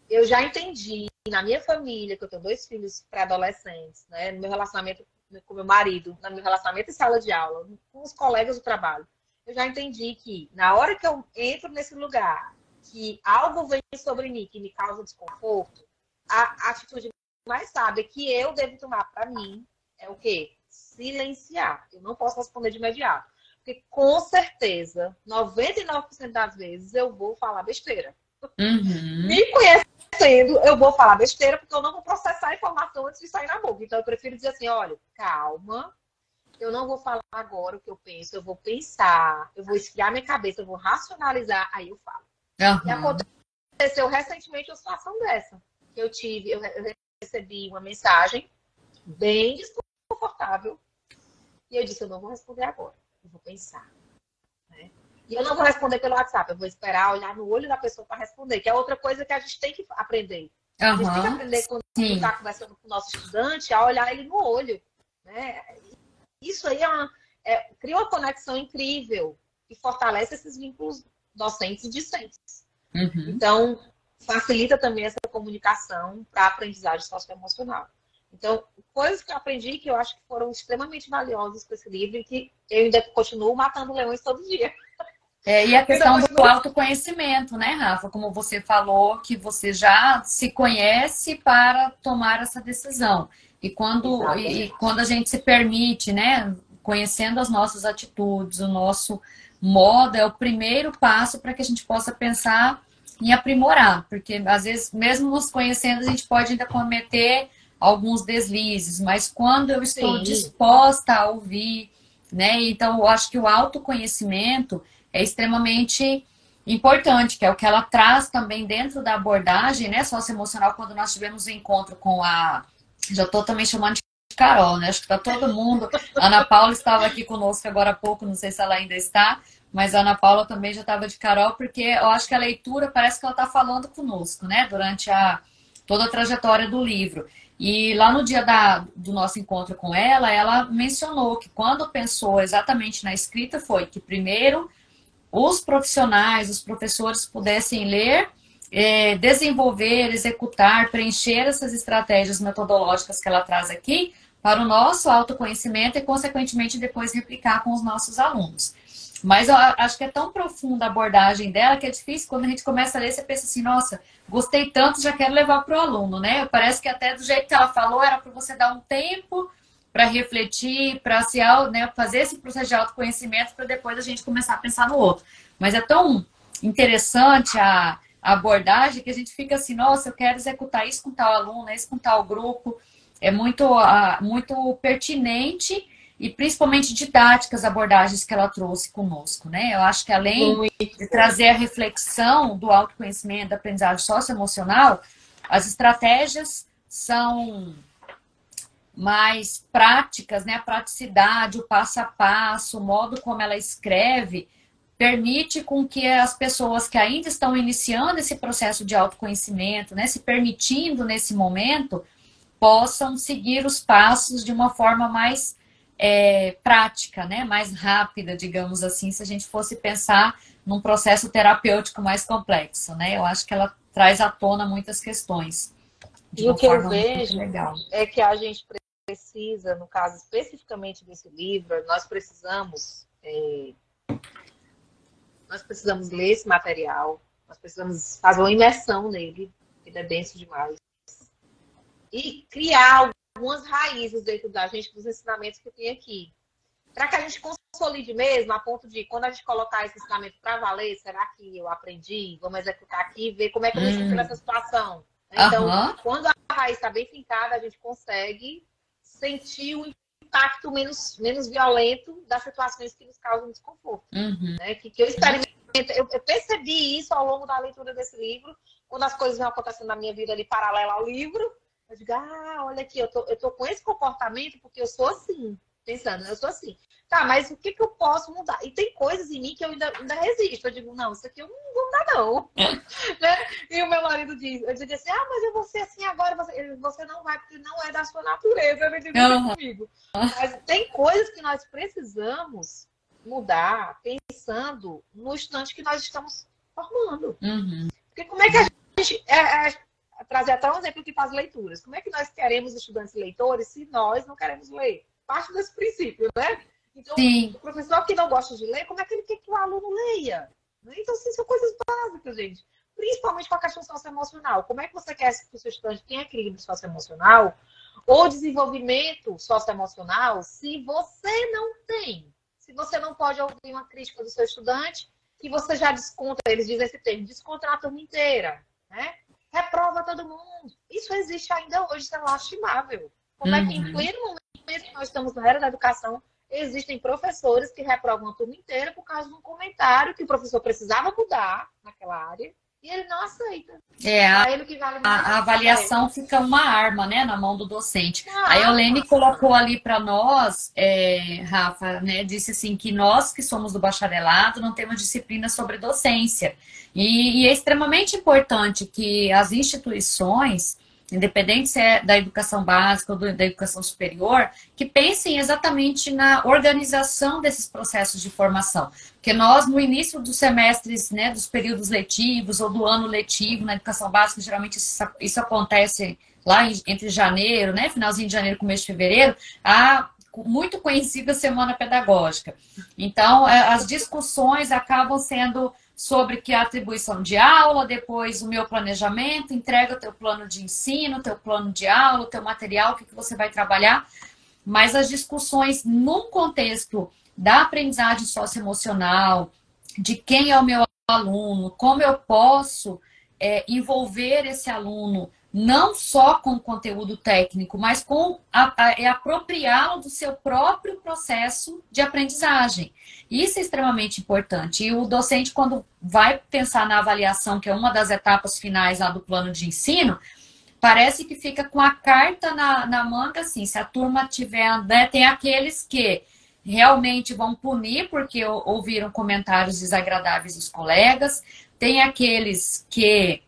Eu já entendi na minha família, que eu tenho 2 filhos pré-adolescentes, né? No meu relacionamento com meu marido, no meu relacionamento em sala de aula, com os colegas do trabalho, eu já entendi que na hora que eu entro nesse lugar, que algo vem sobre mim que me causa desconforto, a atitude mais sábia que eu devo tomar para mim é o quê? Silenciar. Eu não posso responder de imediato. Porque, com certeza, 99% das vezes eu vou falar besteira. Me conhecendo, eu vou falar besteira porque eu não vou processar a informação antes de sair na boca. Então, eu prefiro dizer assim, olha, calma, eu não vou falar agora o que eu penso, eu vou pensar, eu vou esfriar minha cabeça, eu vou racionalizar, aí eu falo. E aconteceu recentemente uma situação dessa. Eu recebi uma mensagem bem desconfortável e eu disse, eu não vou responder agora, eu vou pensar. Né? E eu não vou responder pelo WhatsApp, eu vou esperar olhar no olho da pessoa para responder, que é outra coisa que a gente tem que aprender. A gente tem que aprender quando está conversando com o nosso estudante a olhar ele no olho. Né? Isso aí cria uma conexão incrível e fortalece esses vínculos docentes e discentes. Então, facilita também essa comunicação para a aprendizagem socioemocional. Então, coisas que eu aprendi que eu acho que foram extremamente valiosas com esse livro e que eu ainda continuo matando leões todo dia. E a questão do autoconhecimento, né, Rafa? Como você falou, que você já se conhece para tomar essa decisão. E quando a gente se permite, né, conhecendo as nossas atitudes, o nosso modo, é o primeiro passo para que a gente possa pensar em aprimorar. Porque, às vezes, mesmo nos conhecendo, a gente pode ainda cometer alguns deslizes. Mas quando eu estou disposta a ouvir, né? Então, eu acho que o autoconhecimento é extremamente importante, que é o que ela traz também dentro da abordagem, né, socioemocional, quando nós tivemos o encontro com a... Já estou também chamando de Carol, né? Acho que está todo mundo... A Ana Paula estava aqui conosco agora há pouco, não sei se ela ainda está, mas a Ana Paula também já estava de Carol, porque eu acho que a leitura parece que ela está falando conosco, né? Durante toda a trajetória do livro. E lá no dia do nosso encontro com ela mencionou que quando pensou exatamente na escrita foi que primeiro os profissionais, os professores pudessem ler, desenvolver, executar, preencher essas estratégias metodológicas que ela traz aqui para o nosso autoconhecimento e, consequentemente, depois replicar com os nossos alunos. Mas eu acho que é tão profunda a abordagem dela que é difícil, quando a gente começa a ler, você pensa assim, nossa, gostei tanto, já quero levar para o aluno, né? Parece que até do jeito que ela falou, era para você dar um tempo para refletir, para fazer esse processo de autoconhecimento, para depois a gente começar a pensar no outro. Mas é tão interessante a abordagem que a gente fica assim, nossa, eu quero executar isso com tal aluno, isso com tal grupo. É muito pertinente e principalmente didáticas abordagens que ela trouxe conosco, né? Eu acho que além de trazer a reflexão do autoconhecimento, da aprendizagem socioemocional, as estratégias são mais práticas, né? A praticidade, o passo a passo, o modo como ela escreve, permite com que as pessoas que ainda estão iniciando esse processo de autoconhecimento, né? Se permitindo nesse momento, possam seguir os passos de uma forma mais prática, né? Mais rápida, digamos assim, se a gente fosse pensar num processo terapêutico mais complexo, né? Eu acho que ela traz à tona muitas questões. E o que eu vejo é que a gente precisa, no caso especificamente desse livro, nós precisamos ler esse material, nós precisamos fazer uma imersão nele, ele é denso demais. E criar algumas raízes dentro da gente, dos ensinamentos que tem aqui. Para que a gente consolide mesmo, a ponto de, quando a gente colocar esse ensinamento para valer, será que eu aprendi? Vamos executar aqui e ver como é que eu me sinto nessa situação. Então, quando a raiz está bem fincada, a gente consegue sentir o impacto menos violento das situações que nos causam desconforto. Né? Que eu experimentei, eu percebi isso ao longo da leitura desse livro, quando as coisas vão acontecendo na minha vida ali paralela ao livro. Eu digo, olha aqui, eu tô com esse comportamento porque eu sou assim. Pensando, eu sou assim. Tá, mas o que eu posso mudar? E tem coisas em mim que eu ainda resisto. Eu digo, não, isso aqui eu não vou mudar, não. Né? E o meu marido diz, eu digo assim, mas eu vou ser assim agora. Você não vai, porque não é da sua natureza. Ele diz comigo. Mas tem coisas que nós precisamos mudar pensando no instante que nós estamos formando. Porque como é que a gente... trazer até um exemplo aqui para as leituras. Como é que nós queremos estudantes leitores se nós não queremos ler? Parte desse princípio, né? Então, o professor que não gosta de ler, como é que ele quer que o aluno leia? Então, assim, são coisas básicas, gente. Principalmente com a questão socioemocional. Como é que você quer que o seu estudante tenha equilíbrio socioemocional ou desenvolvimento socioemocional se você não tem? Se você não pode ouvir uma crítica do seu estudante, que você já desconta, eles dizem esse termo, desconta a turma inteira, né? Reprova todo mundo. Isso existe ainda hoje, isso é lastimável. Como é que em pleno momento que nós estamos na era da educação, existem professores que reprovam a turma inteira por causa de um comentário que o professor precisava mudar naquela área e ele não aceita. A avaliação fica uma arma, né, na mão do docente. A Eulene colocou ali para nós, Rafa, né, disse assim que nós que somos do bacharelado não temos disciplina sobre docência. E é extremamente importante que as instituições, independente se é da educação básica ou da educação superior, que pensem exatamente na organização desses processos de formação. Porque nós, no início dos semestres, né, dos períodos letivos ou do ano letivo, na educação básica, geralmente isso acontece lá entre janeiro, né, finalzinho de janeiro, começo de fevereiro, a muito conhecida Semana Pedagógica. Então, as discussões acabam sendo sobre que a atribuição de aula, depois o meu planejamento, entrega o teu plano de ensino, teu plano de aula, o teu material, o que você vai trabalhar. Mas as discussões num contexto da aprendizagem socioemocional, de quem é o meu aluno, como eu posso envolver esse aluno não só com conteúdo técnico, mas com apropriá-lo do seu próprio processo de aprendizagem. Isso é extremamente importante. E o docente, quando vai pensar na avaliação, que é uma das etapas finais lá do plano de ensino, parece que fica com a carta na manga, assim, se a turma tiver, né, tem aqueles que realmente vão punir porque ouviram comentários desagradáveis dos colegas, tem aqueles que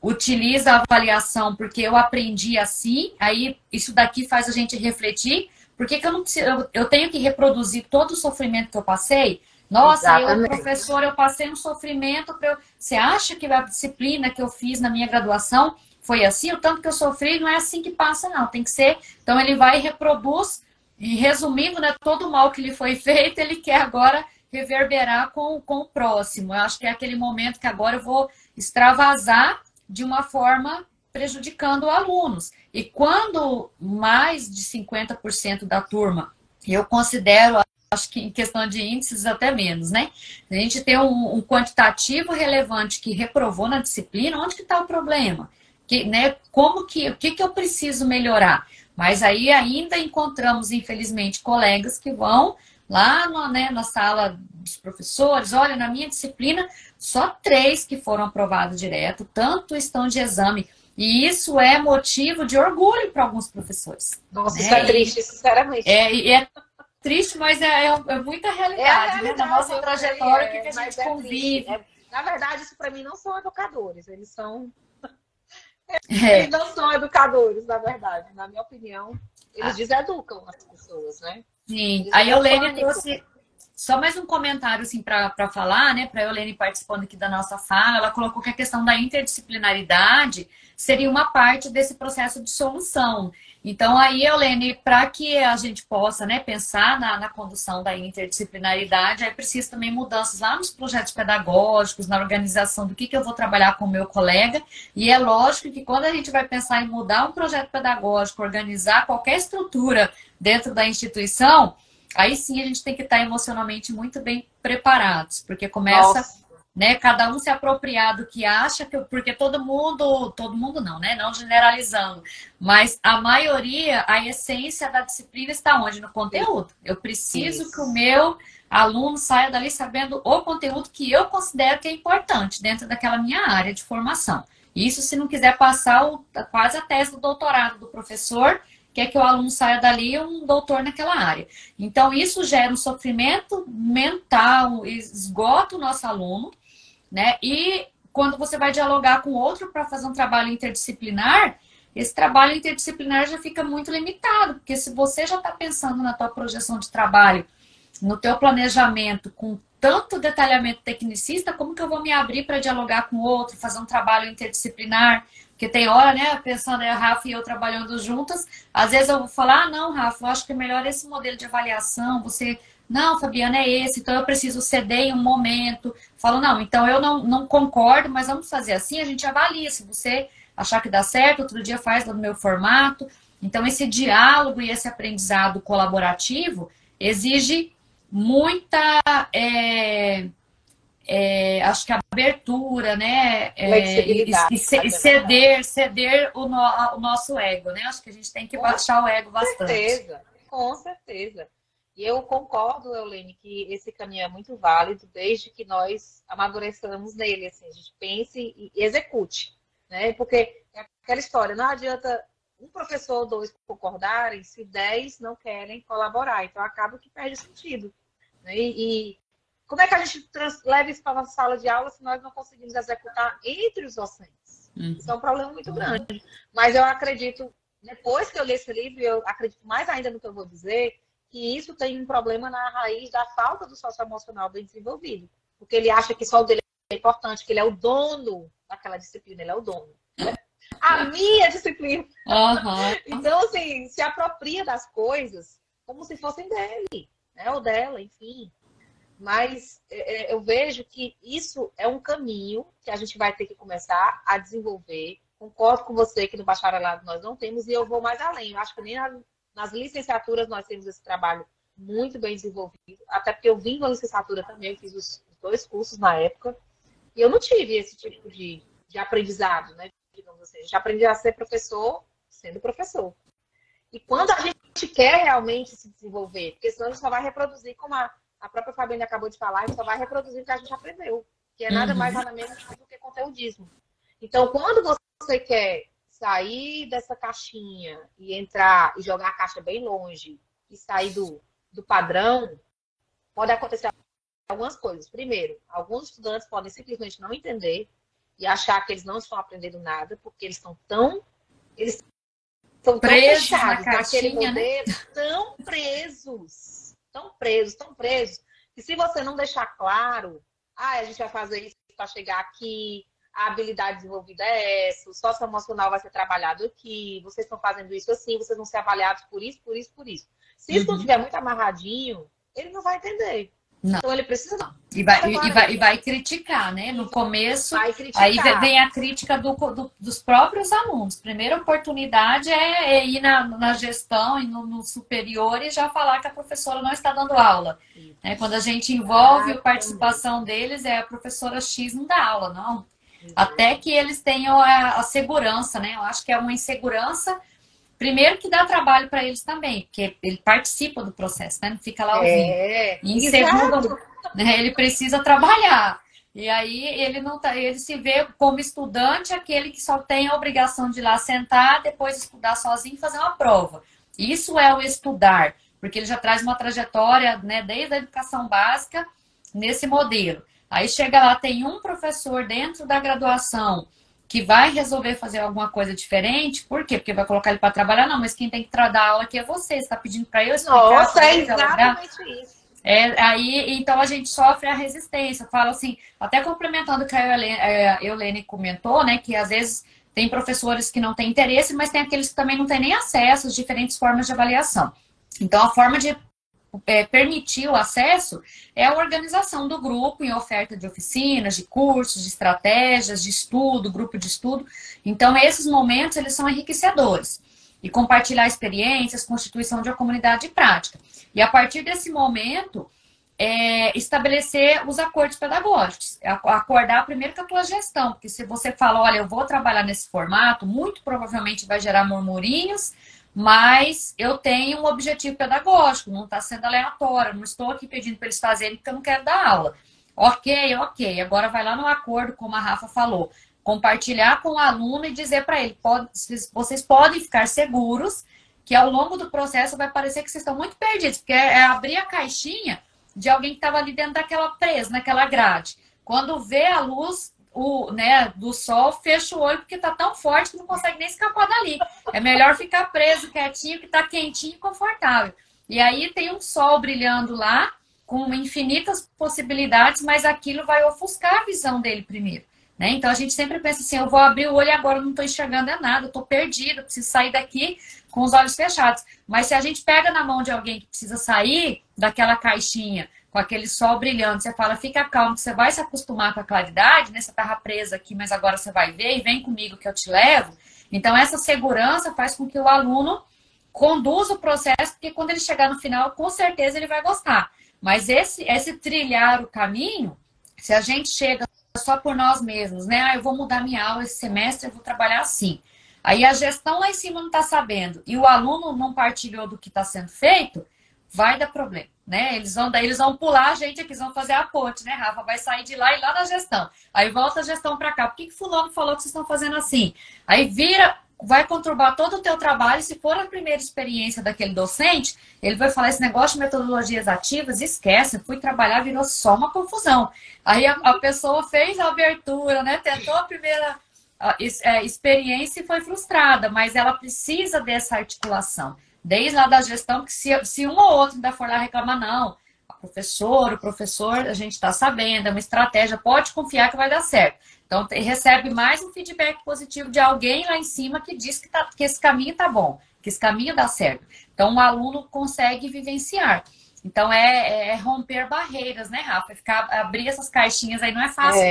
utiliza a avaliação porque eu aprendi assim, aí isso daqui faz a gente refletir, por que eu não preciso, eu tenho que reproduzir todo o sofrimento que eu passei? Nossa, Exatamente. professor, eu passei um sofrimento. Você acha que a disciplina que eu fiz na minha graduação foi assim? O tanto que eu sofri, não é assim que passa, não. Tem que ser. Então, ele vai e reproduz, e resumindo, né, todo o mal que lhe foi feito, ele quer agora reverberar com o próximo. Eu acho que é aquele momento que agora eu vou extravasar de uma forma prejudicando alunos. E quando mais de 50% da turma, eu considero, acho que em questão de índices até menos, né? A gente tem um quantitativo relevante que reprovou na disciplina, onde que está o problema? Né, o que eu preciso melhorar? Mas aí ainda encontramos, infelizmente, colegas que vão lá né, na sala dos professores, olha, na minha disciplina, só 3 que foram aprovados direto, tanto estão de exame. E isso é motivo de orgulho para alguns professores. Nossa, né? Isso é triste, sinceramente. É triste, mas é muita realidade, né? Na nossa trajetória, que a gente convive. Na verdade, isso para mim não são educadores, eles não são educadores, na verdade. Na minha opinião, eles deseducam as pessoas, né? Sim, a Eulene trouxe só mais um comentário assim, para falar, né? Para a Eulene participando aqui da nossa fala, ela colocou que a questão da interdisciplinaridade seria uma parte desse processo de solução. Então, aí, Eulene, para que a gente possa, né, pensar na condução da interdisciplinaridade, aí precisa também mudanças lá nos projetos pedagógicos, na organização do que eu vou trabalhar com o meu colega. E é lógico que quando a gente vai pensar em mudar um projeto pedagógico, organizar qualquer estrutura dentro da instituição, aí sim a gente tem que estar emocionalmente muito bem preparados, porque começa, né, cada um se apropriar do que acha, porque todo mundo não, né, não generalizando, mas a maioria, a essência da disciplina está onde? No conteúdo. Eu preciso que o meu aluno saia dali sabendo o conteúdo que eu considero que é importante dentro daquela minha área de formação. Isso se não quiser passar quase a tese do doutorado do professor, quer que o aluno saia dali um doutor naquela área. Então, isso gera um sofrimento mental, esgota o nosso aluno, né? E quando você vai dialogar com outro para fazer um trabalho interdisciplinar, esse trabalho interdisciplinar já fica muito limitado, porque se você já está pensando na tua projeção de trabalho, no teu planejamento, com tanto detalhamento tecnicista, como que eu vou me abrir para dialogar com outro, fazer um trabalho interdisciplinar? Porque tem hora, né, pensando, a Rafa e eu trabalhando juntas, às vezes eu vou falar, não, Rafa, eu acho que é melhor esse modelo de avaliação, você, não, Fabiana, é esse, então eu preciso ceder em um momento. Falo, não, então eu não concordo, mas vamos fazer assim, a gente avalia, se você achar que dá certo, outro dia faz no meu formato. Então esse diálogo e esse aprendizado colaborativo exige muita... acho que abertura, né? Flexibilidade. Ceder o nosso ego, né? Acho que a gente tem que baixar o ego bastante. Com certeza. E eu concordo, Eulene, que esse caminho é muito válido desde que nós amadureçamos nele, assim, a gente pense e execute, né? Porque é aquela história, não adianta um professor ou 2 concordarem se 10 não querem colaborar, então acaba que perde sentido, né? E como é que a gente leva isso para a nossa sala de aula se nós não conseguimos executar entre os docentes? Isso é um problema muito grande. Mas eu acredito, depois que eu li esse livro, eu acredito mais ainda no que eu vou dizer, que isso tem um problema na raiz da falta do socioemocional bem desenvolvido. Porque ele acha que só o dele é importante, que ele é o dono daquela disciplina, ele é o dono. Né? A minha disciplina. Então, assim, se apropria das coisas como se fossem dele, né? Ou dela, enfim. Mas eu vejo que isso é um caminho que a gente vai ter que começar a desenvolver. Concordo com você que no bacharelado nós não temos, e eu vou mais além. Eu acho que nem nas licenciaturas nós temos esse trabalho muito bem desenvolvido, até porque eu vim da licenciatura também, eu fiz os 2 cursos na época, e eu não tive esse tipo de aprendizado, né? Digamos assim, a gente aprende a ser professor sendo professor. E quando a gente quer realmente se desenvolver, porque senão a gente só vai reproduzir, como a própria Fabiana acabou de falar, a gente só vai reproduzir o que a gente aprendeu, que é nada mais nada menos do que conteudismo. Então, quando você quer sair dessa caixinha e entrar e jogar a caixa bem longe e sair do padrão, pode acontecer algumas coisas. Primeiro, alguns estudantes podem simplesmente não entender e achar que eles não estão aprendendo nada, porque eles estão tão presos fechados na caixinha, naquele modelo, né? tão presos, E se você não deixar claro, a gente vai fazer isso para chegar aqui, a habilidade desenvolvida é essa, o socioemocional vai ser trabalhado aqui, vocês estão fazendo isso assim, vocês vão ser avaliados por isso, por isso, por isso. Se isso não estiver muito amarradinho, ele não vai entender. Não. Então ele precisa... E vai criticar, né? No começo, aí vem a crítica dos próprios alunos. Primeira oportunidade é ir na gestão e no superior e já falar que a professora não está dando aula. Né? Quando a gente envolve a participação deles, a professora X não dá aula, não. Até que eles tenham a segurança, né? Eu acho que é uma insegurança, primeiro que dá trabalho para eles também, porque ele participa do processo, né? Não fica lá ouvindo. E em segundo, né, ele precisa trabalhar. E aí ele se vê como estudante, aquele que só tem a obrigação de ir lá sentar, depois estudar sozinho e fazer uma prova. Isso é o estudar, porque ele já traz uma trajetória, né, desde a educação básica nesse modelo. Aí chega lá, tem um professor dentro da graduação que vai resolver fazer alguma coisa diferente. Por quê? Porque vai colocar ele para trabalhar? Não, mas quem tem que dar aula aqui é você. Você está pedindo para eu explicar? Nossa, é exatamente isso. Aí, então a gente sofre a resistência. Fala assim, até complementando o que a Eulene comentou, né? Que às vezes tem professores que não têm interesse, mas tem aqueles que também não têm nem acesso às diferentes formas de avaliação. Então a forma de permitir o acesso é a organização do grupo em oferta de oficinas, de cursos, de estratégias, de estudo, grupo de estudo. Então, esses momentos, eles são enriquecedores. E compartilhar experiências, constituição de uma comunidade de prática. E a partir desse momento, estabelecer os acordos pedagógicos. Acordar primeiro com a tua gestão, porque se você fala, olha, eu vou trabalhar nesse formato, muito provavelmente vai gerar murmurinhos, mas eu tenho um objetivo pedagógico, não está sendo aleatório, não estou aqui pedindo para eles fazerem porque eu não quero dar aula. Ok. Agora vai lá no acordo, como a Rafa falou, compartilhar com o aluno e dizer para ele, vocês podem ficar seguros que ao longo do processo vai parecer que vocês estão muito perdidos, porque é abrir a caixinha de alguém que estava ali dentro daquela presa, naquela grade. Quando vê a luz do sol, fecha o olho porque tá tão forte que não consegue nem escapar dali. É melhor ficar preso, quietinho, que tá quentinho e confortável. E aí tem um sol brilhando lá, com infinitas possibilidades, mas aquilo vai ofuscar a visão dele primeiro. Né? Então a gente sempre pensa assim, eu vou abrir o olho e agora eu não estou enxergando nada, eu estou perdido, eu preciso sair daqui com os olhos fechados. Mas se a gente pega na mão de alguém que precisa sair daquela caixinha, com aquele sol brilhando, você fala, fica calmo, que você vai se acostumar com a claridade, né? Você estava presa aqui, mas agora você vai ver e vem comigo que eu te levo. Então, essa segurança faz com que o aluno conduza o processo, porque quando ele chegar no final, com certeza ele vai gostar. Mas esse trilhar o caminho, se a gente chega só por nós mesmos, né? Eu vou mudar minha aula esse semestre, eu vou trabalhar assim. Aí a gestão lá em cima não está sabendo e o aluno não partilhou do que está sendo feito, vai dar problema. Né? Eles vão pular a gente aqui, eles vão fazer a ponte, né, Rafa? Vai sair de lá e lá na gestão. Aí volta a gestão para cá. Por que fulano falou que vocês estão fazendo assim? Aí vai conturbar todo o teu trabalho. Se for a primeira experiência daquele docente, ele vai falar esse negócio de metodologias ativas, esquece, fui trabalhar, virou só uma confusão. Aí a pessoa fez a abertura, né? Tentou a primeira experiência e foi frustrada, mas ela precisa dessa articulação. Desde lá da gestão, porque se um ou outro ainda for lá reclamar, não, o professor, a gente está sabendo, é uma estratégia, pode confiar que vai dar certo. Então, recebe mais um feedback positivo de alguém lá em cima que diz que esse caminho está bom, que esse caminho dá certo. Então, o aluno consegue vivenciar. Então, é romper barreiras, né, Rafa? Abrir essas caixinhas aí não é fácil,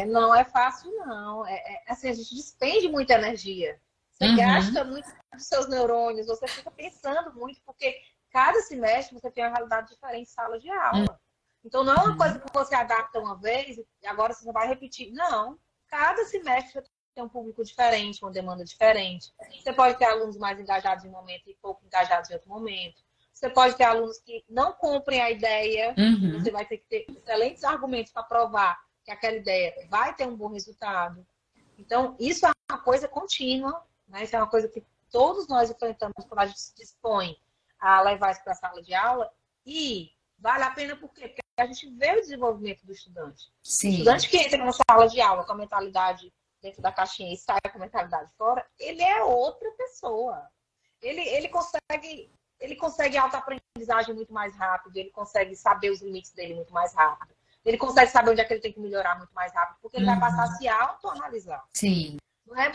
não. Não é fácil, não. Assim, a gente despende muita energia. Você gasta muito dos seus neurônios, você fica pensando muito, porque cada semestre você tem uma realidade diferente em sala de aula. Então, não é uma coisa que você adapta uma vez e agora você vai repetir. Não. Cada semestre você tem um público diferente, uma demanda diferente. Você pode ter alunos mais engajados em um momento e pouco engajados em outro momento. Você pode ter alunos que não comprem a ideia. Você vai ter que ter excelentes argumentos para provar que aquela ideia vai ter um bom resultado. Então, isso é uma coisa contínua. Isso é uma coisa que todos nós enfrentamos quando a gente se dispõe a levar isso para a sala de aula. E vale a pena por quê? Porque a gente vê o desenvolvimento do estudante. Sim. O estudante que entra na sala de aula com a mentalidade dentro da caixinha e sai com a mentalidade fora, ele é outra pessoa. Ele consegue ele consegue autoaprendizagem muito mais rápido, ele consegue saber os limites dele muito mais rápido, ele consegue saber onde é que ele tem que melhorar muito mais rápido, porque ele vai passar a se autoanalisar. Sim. Não é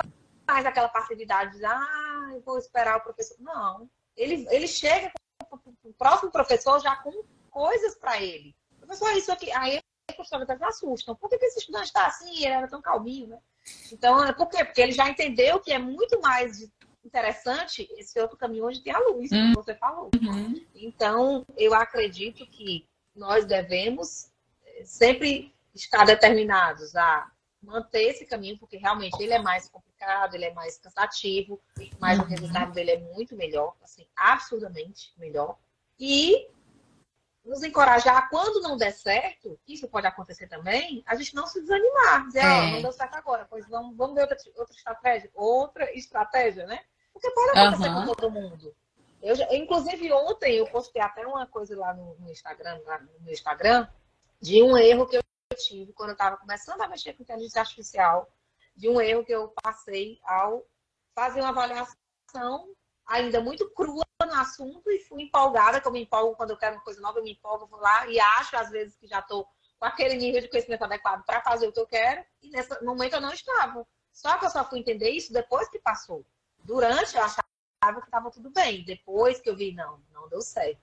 mais aquela passividade de, eu vou esperar o professor. Não. Ele chega com o próximo professor já com coisas para ele. Professor, isso aqui. Aí os professores até se assustam. Por que esse estudante está assim? Ele era tão calminho, né? Então, por quê? Porque ele já entendeu que é muito mais interessante esse outro caminho onde tem a luz, como você falou. Então, eu acredito que nós devemos sempre estar determinados a manter esse caminho, porque realmente ele é mais complicado, ele é mais cansativo, mas o resultado dele é muito melhor, assim, absurdamente melhor. E nos encorajar, quando não der certo, isso pode acontecer também, a gente não se desanimar, dizer, não deu certo agora, pois vamos ver outra estratégia, né? Porque pode acontecer com todo mundo. Inclusive, ontem eu postei até uma coisa lá no meu Instagram, de um erro que eu tive quando eu estava começando a mexer com inteligência artificial, de um erro que eu passei ao fazer uma avaliação ainda muito crua no assunto e fui empolgada, que eu me empolgo quando eu quero uma coisa nova, eu me empolgo, vou lá e acho, às vezes, que já estou com aquele nível de conhecimento adequado para fazer o que eu quero, e nesse momento eu não estava. Só que eu só fui entender isso depois que passou. Durante, eu achava que estava tudo bem. Depois que eu vi, não deu certo.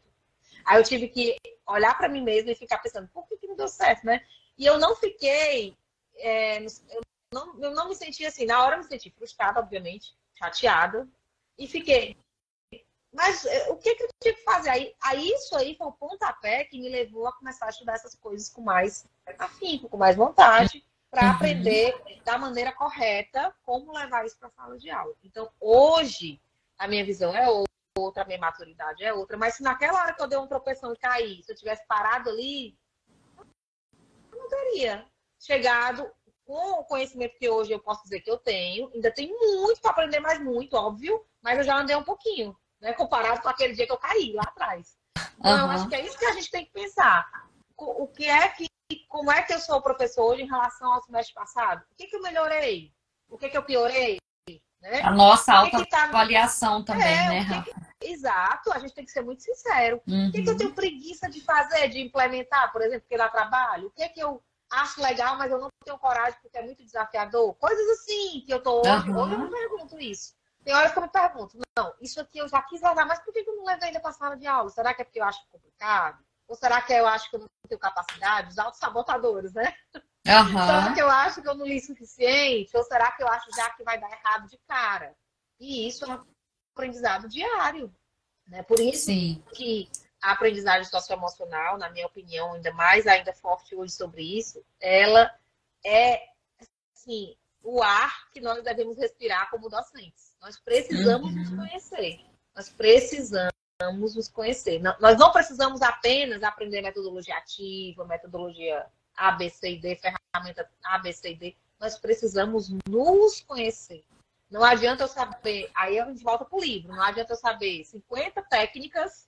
Aí eu tive que olhar para mim mesma e ficar pensando, por que não deu certo, né? E eu não fiquei, eu não me senti assim, na hora eu me senti frustrada, obviamente, chateada, e fiquei, mas o que eu tinha que fazer? Aí isso aí foi o pontapé que me levou a começar a estudar essas coisas com mais afinco, com mais vontade, para aprender da maneira correta como levar isso para a sala de aula. Então, hoje, a minha visão é outra, a minha maturidade é outra, mas se naquela hora que eu dei uma tropeção e caí, se eu tivesse parado ali, eu não teria chegado com o conhecimento que hoje eu posso dizer que eu tenho. Ainda tem muito para aprender, mais muito, óbvio, mas eu já andei um pouquinho, né, comparado com aquele dia que eu caí lá atrás. Então, eu acho que é isso que a gente tem que pensar. Como é que eu sou professor hoje em relação ao semestre passado? O que eu melhorei? O que eu piorei? Né? A nossa autoavaliação também, né, Rafa? Exato, a gente tem que ser muito sincero. O que eu tenho preguiça de fazer, de implementar, por exemplo, porque dá trabalho? O que eu acho legal, mas eu não tenho coragem porque é muito desafiador? Coisas assim que eu tô hoje. Hoje eu não pergunto isso. Tem horas que eu me pergunto, isso aqui eu já quis levar, mas por que eu não levei ainda para a sala de aula? Será que é porque eu acho complicado? Ou será que eu acho que eu não tenho capacidade? Os autossabotadores, né? Será que eu acho que eu não li suficiente? Ou será que eu acho já que vai dar errado de cara? E isso é um aprendizado diário. Né? Por isso que a aprendizagem socioemocional, na minha opinião, ainda forte hoje sobre isso, ela é assim, o ar que nós devemos respirar como docentes. Nós precisamos nos conhecer. Nós precisamos nos conhecer. Nós não precisamos apenas aprender metodologia ativa, metodologia A, B, C e D, ferramenta A, B, C e D. Nós precisamos nos conhecer. Não adianta eu saber, aí a gente volta para o livro, não adianta eu saber 50 técnicas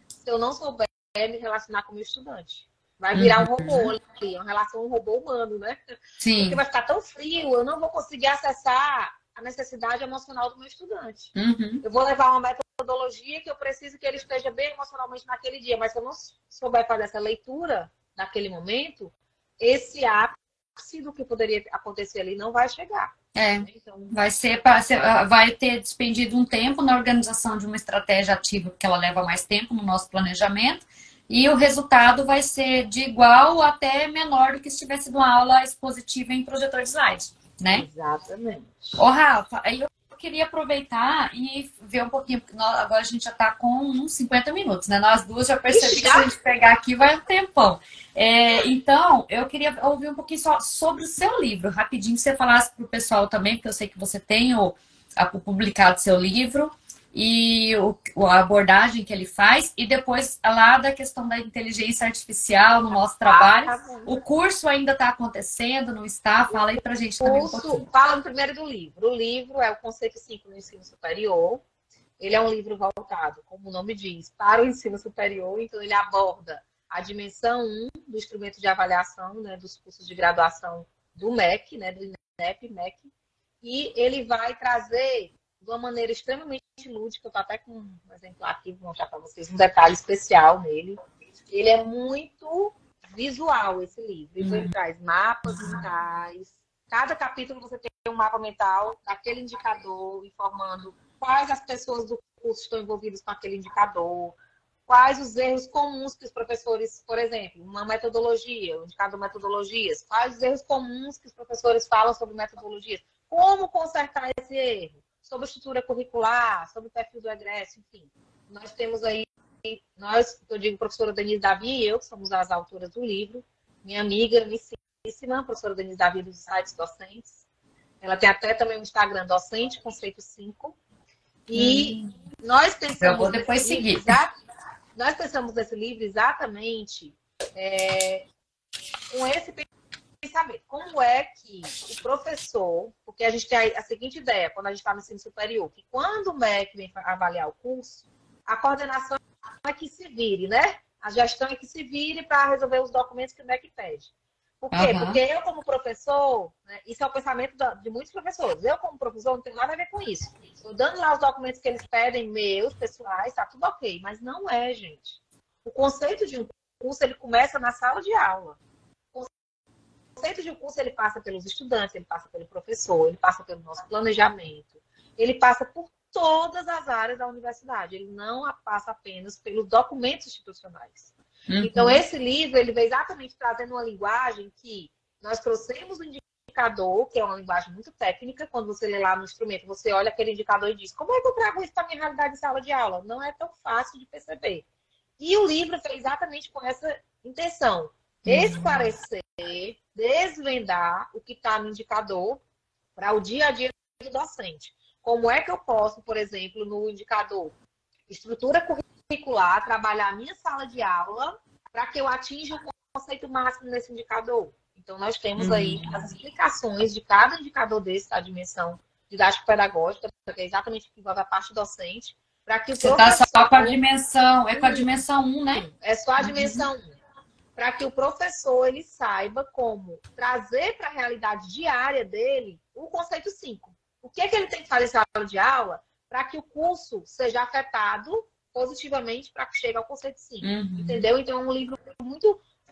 se eu não souber me relacionar com o meu estudante. Vai virar um robô ali, uma relação um robô humano, né? Sim. Porque vai ficar tão frio, eu não vou conseguir acessar a necessidade emocional do meu estudante. Eu vou levar uma metodologia que eu preciso que ele esteja bem emocionalmente naquele dia, mas se eu não souber fazer essa leitura naquele momento, esse ápice do que poderia acontecer ali não vai chegar. Então, vai ter despendido um tempo na organização de uma estratégia ativa, porque ela leva mais tempo no nosso planejamento, e o resultado vai ser de igual ou até menor do que se tivesse sido uma aula expositiva em projetor de slides, né? Exatamente. Ô, Rafa, aí eu queria aproveitar e ver um pouquinho, porque agora a gente já está com uns 50 minutos, né? Nós duas já percebi que se a gente pegar aqui vai um tempão. Então, eu queria ouvir um pouquinho só sobre o seu livro, rapidinho, que você falasse para o pessoal também, porque eu sei que você tem o publicado seu livro e a abordagem que ele faz, e depois lá da questão da inteligência artificial no nosso trabalho. O curso ainda está acontecendo, não está? Fala aí pra gente também um pouquinho. Fala primeiro do livro. O livro é o Conceito 5 no Ensino Superior. Ele é um livro voltado, como o nome diz, para o ensino superior. Então, ele aborda a dimensão 1 do instrumento de avaliação, né, dos cursos de graduação do MEC, né, do INEP, MEC. E ele vai trazer de uma maneira extremamente lúdica. Eu estou até com um exemplar aqui, vou mostrar para vocês um detalhe especial nele. Ele é muito visual, esse livro. Então, ele traz mapas mentais. Cada capítulo você tem um mapa mental daquele indicador, informando quais as pessoas do curso estão envolvidas com aquele indicador, quais os erros comuns que os professores, por exemplo, uma metodologia, um indicador metodologias, quais os erros comuns que os professores falam sobre metodologias, como consertar esse erro, sobre a estrutura curricular, sobre o perfil do egresso, enfim. Nós temos aí, eu digo professora Denise Davi e eu, que somos as autoras do livro, minha amiga, amicíssima, professora Denise Davi dos sites docentes. Ela tem até também um Instagram, Docente Conceito 5. E nós pensamos... Eu vou depois seguir. Nós pensamos nesse livro exatamente com esse pensamento. Como é que o professor... Porque a gente tem a seguinte ideia, quando a gente está no ensino superior, que quando o MEC vem avaliar o curso, a coordenação é que se vire, né? A gestão é que se vire para resolver os documentos que o MEC pede. Por quê? Porque eu, como professor, né, isso é o pensamento de muitos professores. Eu, como professor, não tenho nada a ver com isso. Estou dando lá os documentos que eles pedem, meus, pessoais, tá tudo ok. Mas não é, gente. O conceito de um curso, ele começa na sala de aula. O conceito de um curso, ele passa pelos estudantes, ele passa pelo professor, ele passa pelo nosso planejamento, ele passa por todas as áreas da universidade. Ele não passa apenas pelos documentos institucionais. Então, esse livro, ele vem exatamente trazendo uma linguagem que nós trouxemos o indicador, que é uma linguagem muito técnica. Quando você lê lá no instrumento, você olha aquele indicador e diz, como é que eu trago isso para a minha realidade de sala de aula? Não é tão fácil de perceber. E o livro fez exatamente com essa intenção. Esclarecer, desvendar o que está no indicador para o dia a dia do docente. Como é que eu posso, por exemplo, no indicador estrutura curricular, trabalhar a minha sala de aula para que eu atinja o conceito máximo nesse indicador. Então, nós temos aí as explicações de cada indicador desse, da dimensão didático-pedagógica, que é exatamente o que envolve a parte docente, para que o professor... Você está só com a dimensão, é com a dimensão 1, né? É só a dimensão 1. Para que o professor, ele saiba como trazer para a realidade diária dele o conceito 5. O que é que ele tem que fazer em sala de aula para que o curso seja afetado positivamente para que chegue ao conceito 5. Entendeu? Então, é um livro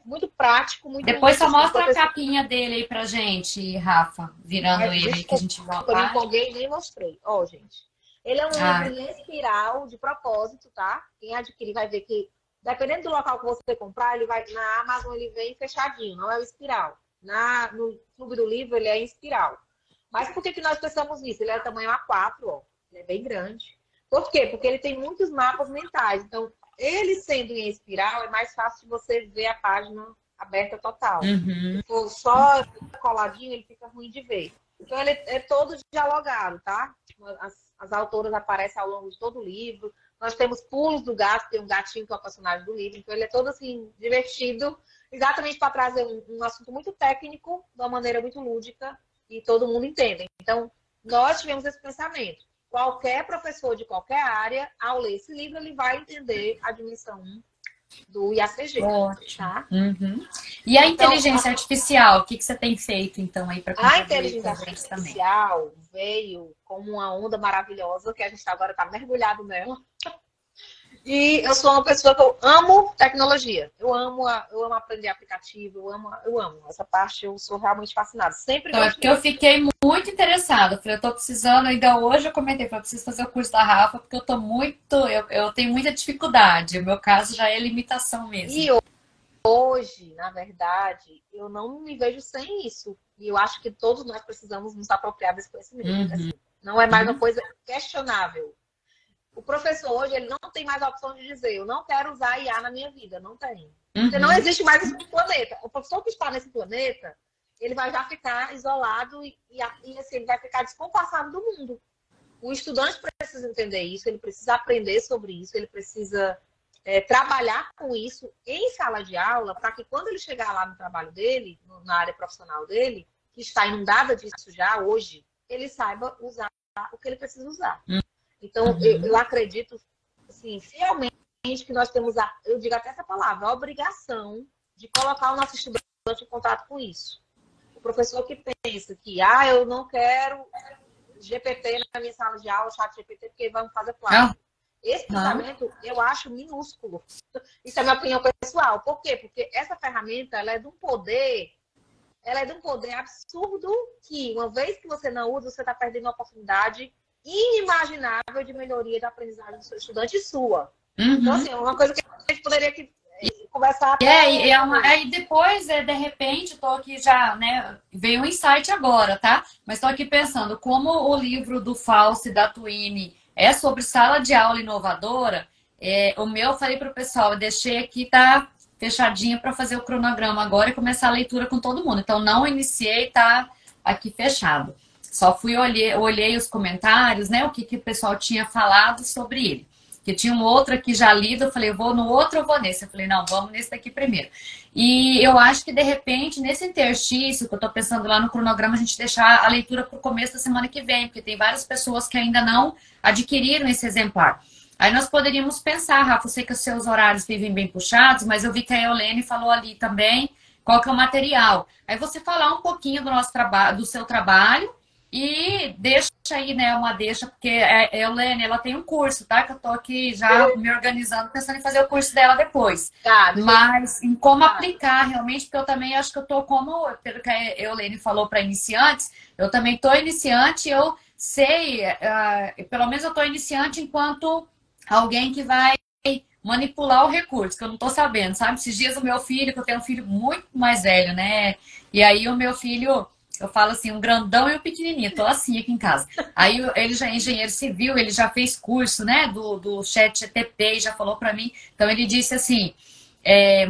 muito prático. Depois só mostra a capinha dele aí pra gente, Rafa, virando ele, que a gente vai. Eu empolguei e nem mostrei. Ó, gente. Ele é um livro em espiral, de propósito, tá? Quem adquirir vai ver que, dependendo do local que você comprar, ele vai na Amazon, ele vem fechadinho, não é o espiral. No Clube do Livro, ele é em espiral. Mas por que nós pensamos nisso? Ele é tamanho A4, ó. Ele é bem grande. Por quê? Porque ele tem muitos mapas mentais. Então, ele sendo em espiral, é mais fácil de você ver a página aberta total. Se for só coladinho, ele fica ruim de ver. Então, ele é todo dialogado, tá? As autoras aparecem ao longo de todo o livro. Nós temos pulos do gato, tem um gatinho que é o personagem do livro. Então, ele é todo, assim, divertido, exatamente para trazer um assunto muito técnico, de uma maneira muito lúdica, e todo mundo entende. Então, nós tivemos esse pensamento. Qualquer professor de qualquer área, ao ler esse livro, ele vai entender a dimensão 1 do IACG. Tá? E a inteligência artificial, o que você tem feito, então, aí para a inteligência artificial veio como uma onda maravilhosa, que a gente agora está mergulhado nela. E eu sou uma pessoa que eu amo tecnologia. Eu amo aprender aplicativo, eu amo. Essa parte eu sou realmente fascinada. Sempre então, é porque eu fiquei muito interessada. Falei, eu tô precisando, ainda hoje eu comentei, falei, eu preciso fazer o curso da Rafa, porque eu tô eu tenho muita dificuldade. O meu caso já é limitação mesmo. E hoje, na verdade, eu não me vejo sem isso. E eu acho que todos nós precisamos nos apropriar desse conhecimento. Assim, não é mais uma coisa questionável. O professor hoje, ele não tem mais a opção de dizer, eu não quero usar IA na minha vida. Não tem. Porque não existe mais esse planeta. O professor que está nesse planeta, ele vai já ficar isolado e assim, ele vai ficar descompassado do mundo. O estudante precisa entender isso, ele precisa aprender sobre isso, ele precisa trabalhar com isso em sala de aula, para que quando ele chegar lá no trabalho dele, na área profissional dele, que está inundada disso já hoje, ele saiba usar o que ele precisa usar. Então, eu acredito, assim, fielmente que nós temos, eu digo até essa palavra, a obrigação de colocar o nosso estudante em contato com isso. O professor que pensa que, eu não quero GPT na minha sala de aula, chat GPT, porque vamos fazer plágio. Esse Uhum. pensamento eu acho minúsculo. Isso é minha opinião pessoal. Por quê? Porque essa ferramenta, ela é de um poder absurdo que, uma vez que você não usa, você está perdendo uma oportunidade inimaginável de melhoria da aprendizagem do seu estudante e sua. Então, assim, é uma coisa que a gente poderia conversar até... Aí depois, de repente, tô aqui já, né? Veio um insight agora, tá? Mas tô aqui pensando, como o livro do Fausto e da Twine é sobre sala de aula inovadora, o meu eu falei pro pessoal, eu deixei aqui, tá fechadinho para fazer o cronograma agora e começar a leitura com todo mundo. Então, não iniciei, tá aqui fechado. Só olhei os comentários, né? O que o pessoal tinha falado sobre ele. Que tinha um outro aqui já lido, eu falei, eu vou no outro, eu vou nesse. Eu falei, não, vamos nesse daqui primeiro. E eu acho que, de repente, nesse interstício, que eu tô pensando lá no cronograma, a gente deixar a leitura para o começo da semana que vem, porque tem várias pessoas que ainda não adquiriram esse exemplar. Aí nós poderíamos pensar, Rafa, eu sei que os seus horários vivem bem puxados, mas eu vi que a Eulene falou ali também qual que é o material. Aí você falar um pouquinho do nosso trabalho, do seu trabalho, e deixa aí, né, porque a Eulene, ela tem um curso, tá? Que eu tô aqui já me organizando, pensando em fazer o curso dela depois. Mas em como aplicar realmente, porque eu também acho que eu tô pelo que a Eulene falou para iniciantes, eu também tô iniciante, eu sei, pelo menos eu tô iniciante enquanto alguém que vai manipular o recurso, que eu não tô sabendo, sabe? Esses dias o meu filho, que eu tenho um filho muito mais velho, né? E aí o meu filho... Eu falo assim, um grandão e um pequenininho. Tô assim aqui em casa. Aí ele já é engenheiro civil, ele já fez curso, né, do chat GTP, já falou para mim. Então ele disse assim,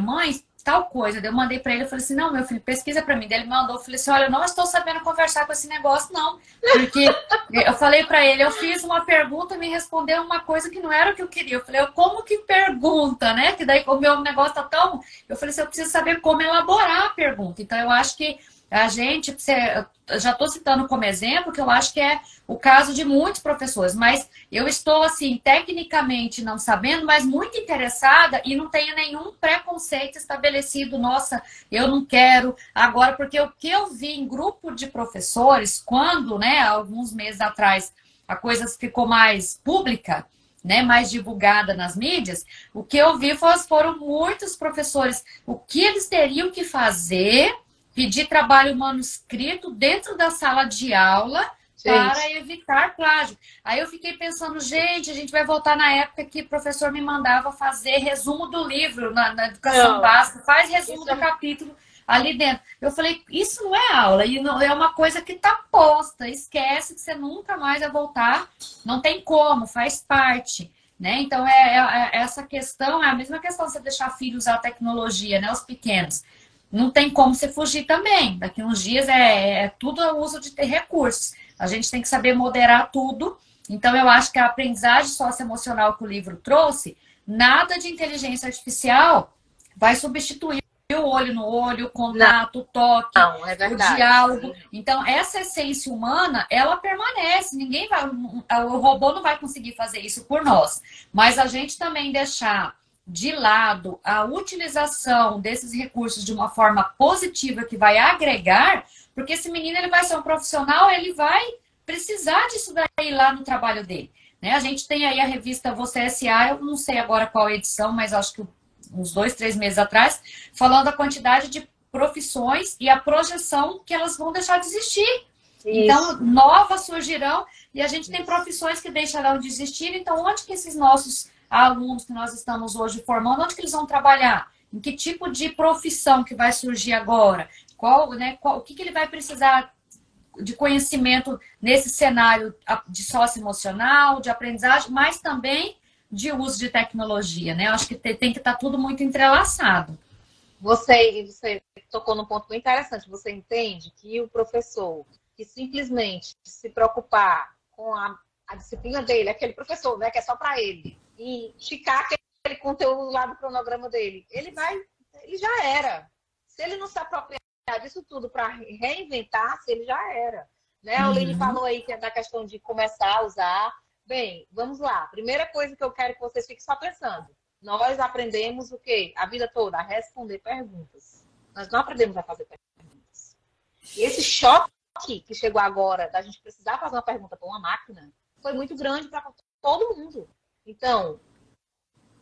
mãe, tal coisa. Daí eu mandei para ele, eu falei assim, não, meu filho, pesquisa para mim. Daí ele mandou, eu falei assim, olha, eu não estou sabendo conversar com esse negócio, não. Porque eu falei para ele, eu fiz uma pergunta, me respondeu uma coisa que não era o que eu queria. Eu falei, como que pergunta, né? Que daí o meu negócio tá tão... Eu falei assim, eu preciso saber como elaborar a pergunta. Então eu acho que a gente, eu já estou citando como exemplo, que eu acho que é o caso de muitos professores, mas eu estou, assim, tecnicamente não sabendo, mas muito interessada e não tenho nenhum preconceito estabelecido. Nossa, eu não quero agora, porque o que eu vi em grupo de professores, quando, né, alguns meses atrás, a coisa ficou mais pública, né, mais divulgada nas mídias, o que eu vi foram muitos professores, o que eles teriam que fazer... Pedir trabalho manuscrito dentro da sala de aula para evitar plágio. Aí eu fiquei pensando, gente, a gente vai voltar na época que o professor me mandava fazer resumo do livro na educação básica, faz resumo do capítulo ali dentro. Eu falei, isso não é aula, e não, é uma coisa que está posta, esquece que você nunca mais vai voltar, não tem como, faz parte. Né? Então, essa questão é a mesma questão de você deixar filho usar a tecnologia, né? Os pequenos. Não tem como você fugir também. Daqui uns dias tudo o uso de ter recursos. A gente tem que saber moderar tudo. Então, eu acho que a aprendizagem socioemocional que o livro trouxe, nada de inteligência artificial vai substituir o olho no olho, o contato, o toque, o diálogo. Então, essa essência humana, ela permanece. O robô não vai conseguir fazer isso por nós. Mas a gente também deixar de lado a utilização desses recursos de uma forma positiva que vai agregar, porque esse menino ele vai ser um profissional, ele vai precisar disso daí lá no trabalho dele. Né? A gente tem aí a revista Você S.A., eu não sei agora qual edição, mas acho que uns 2, 3 meses atrás, falando da quantidade de profissões e a projeção que elas vão deixar de existir. Isso. Então, novas surgirão e a gente tem profissões que deixarão de existir. Então, onde que esses nossos alunos que nós estamos hoje formando, onde que eles vão trabalhar? Em que tipo de profissão que vai surgir agora? O que ele vai precisar de conhecimento nesse cenário de socioemocional, de aprendizagem, mas também de uso de tecnologia, né? Eu acho que tem que estar tudo muito entrelaçado. Você tocou num ponto bem interessante. Você entende que o professor que simplesmente se preocupar com a disciplina dele, aquele professor, né, que é só para ele, e esticar aquele conteúdo lá do cronograma dele, ele já era. Se ele não se apropriar disso tudo para reinventar-se, ele já era. Né? A Oline falou aí que é da questão de começar a usar. Bem, vamos lá. Primeira coisa que eu quero que vocês fiquem só pensando. Nós aprendemos o quê? A vida toda, a responder perguntas. Nós não aprendemos a fazer perguntas. E esse choque que chegou agora da gente precisar fazer uma pergunta para uma máquina foi muito grande para todo mundo. Então,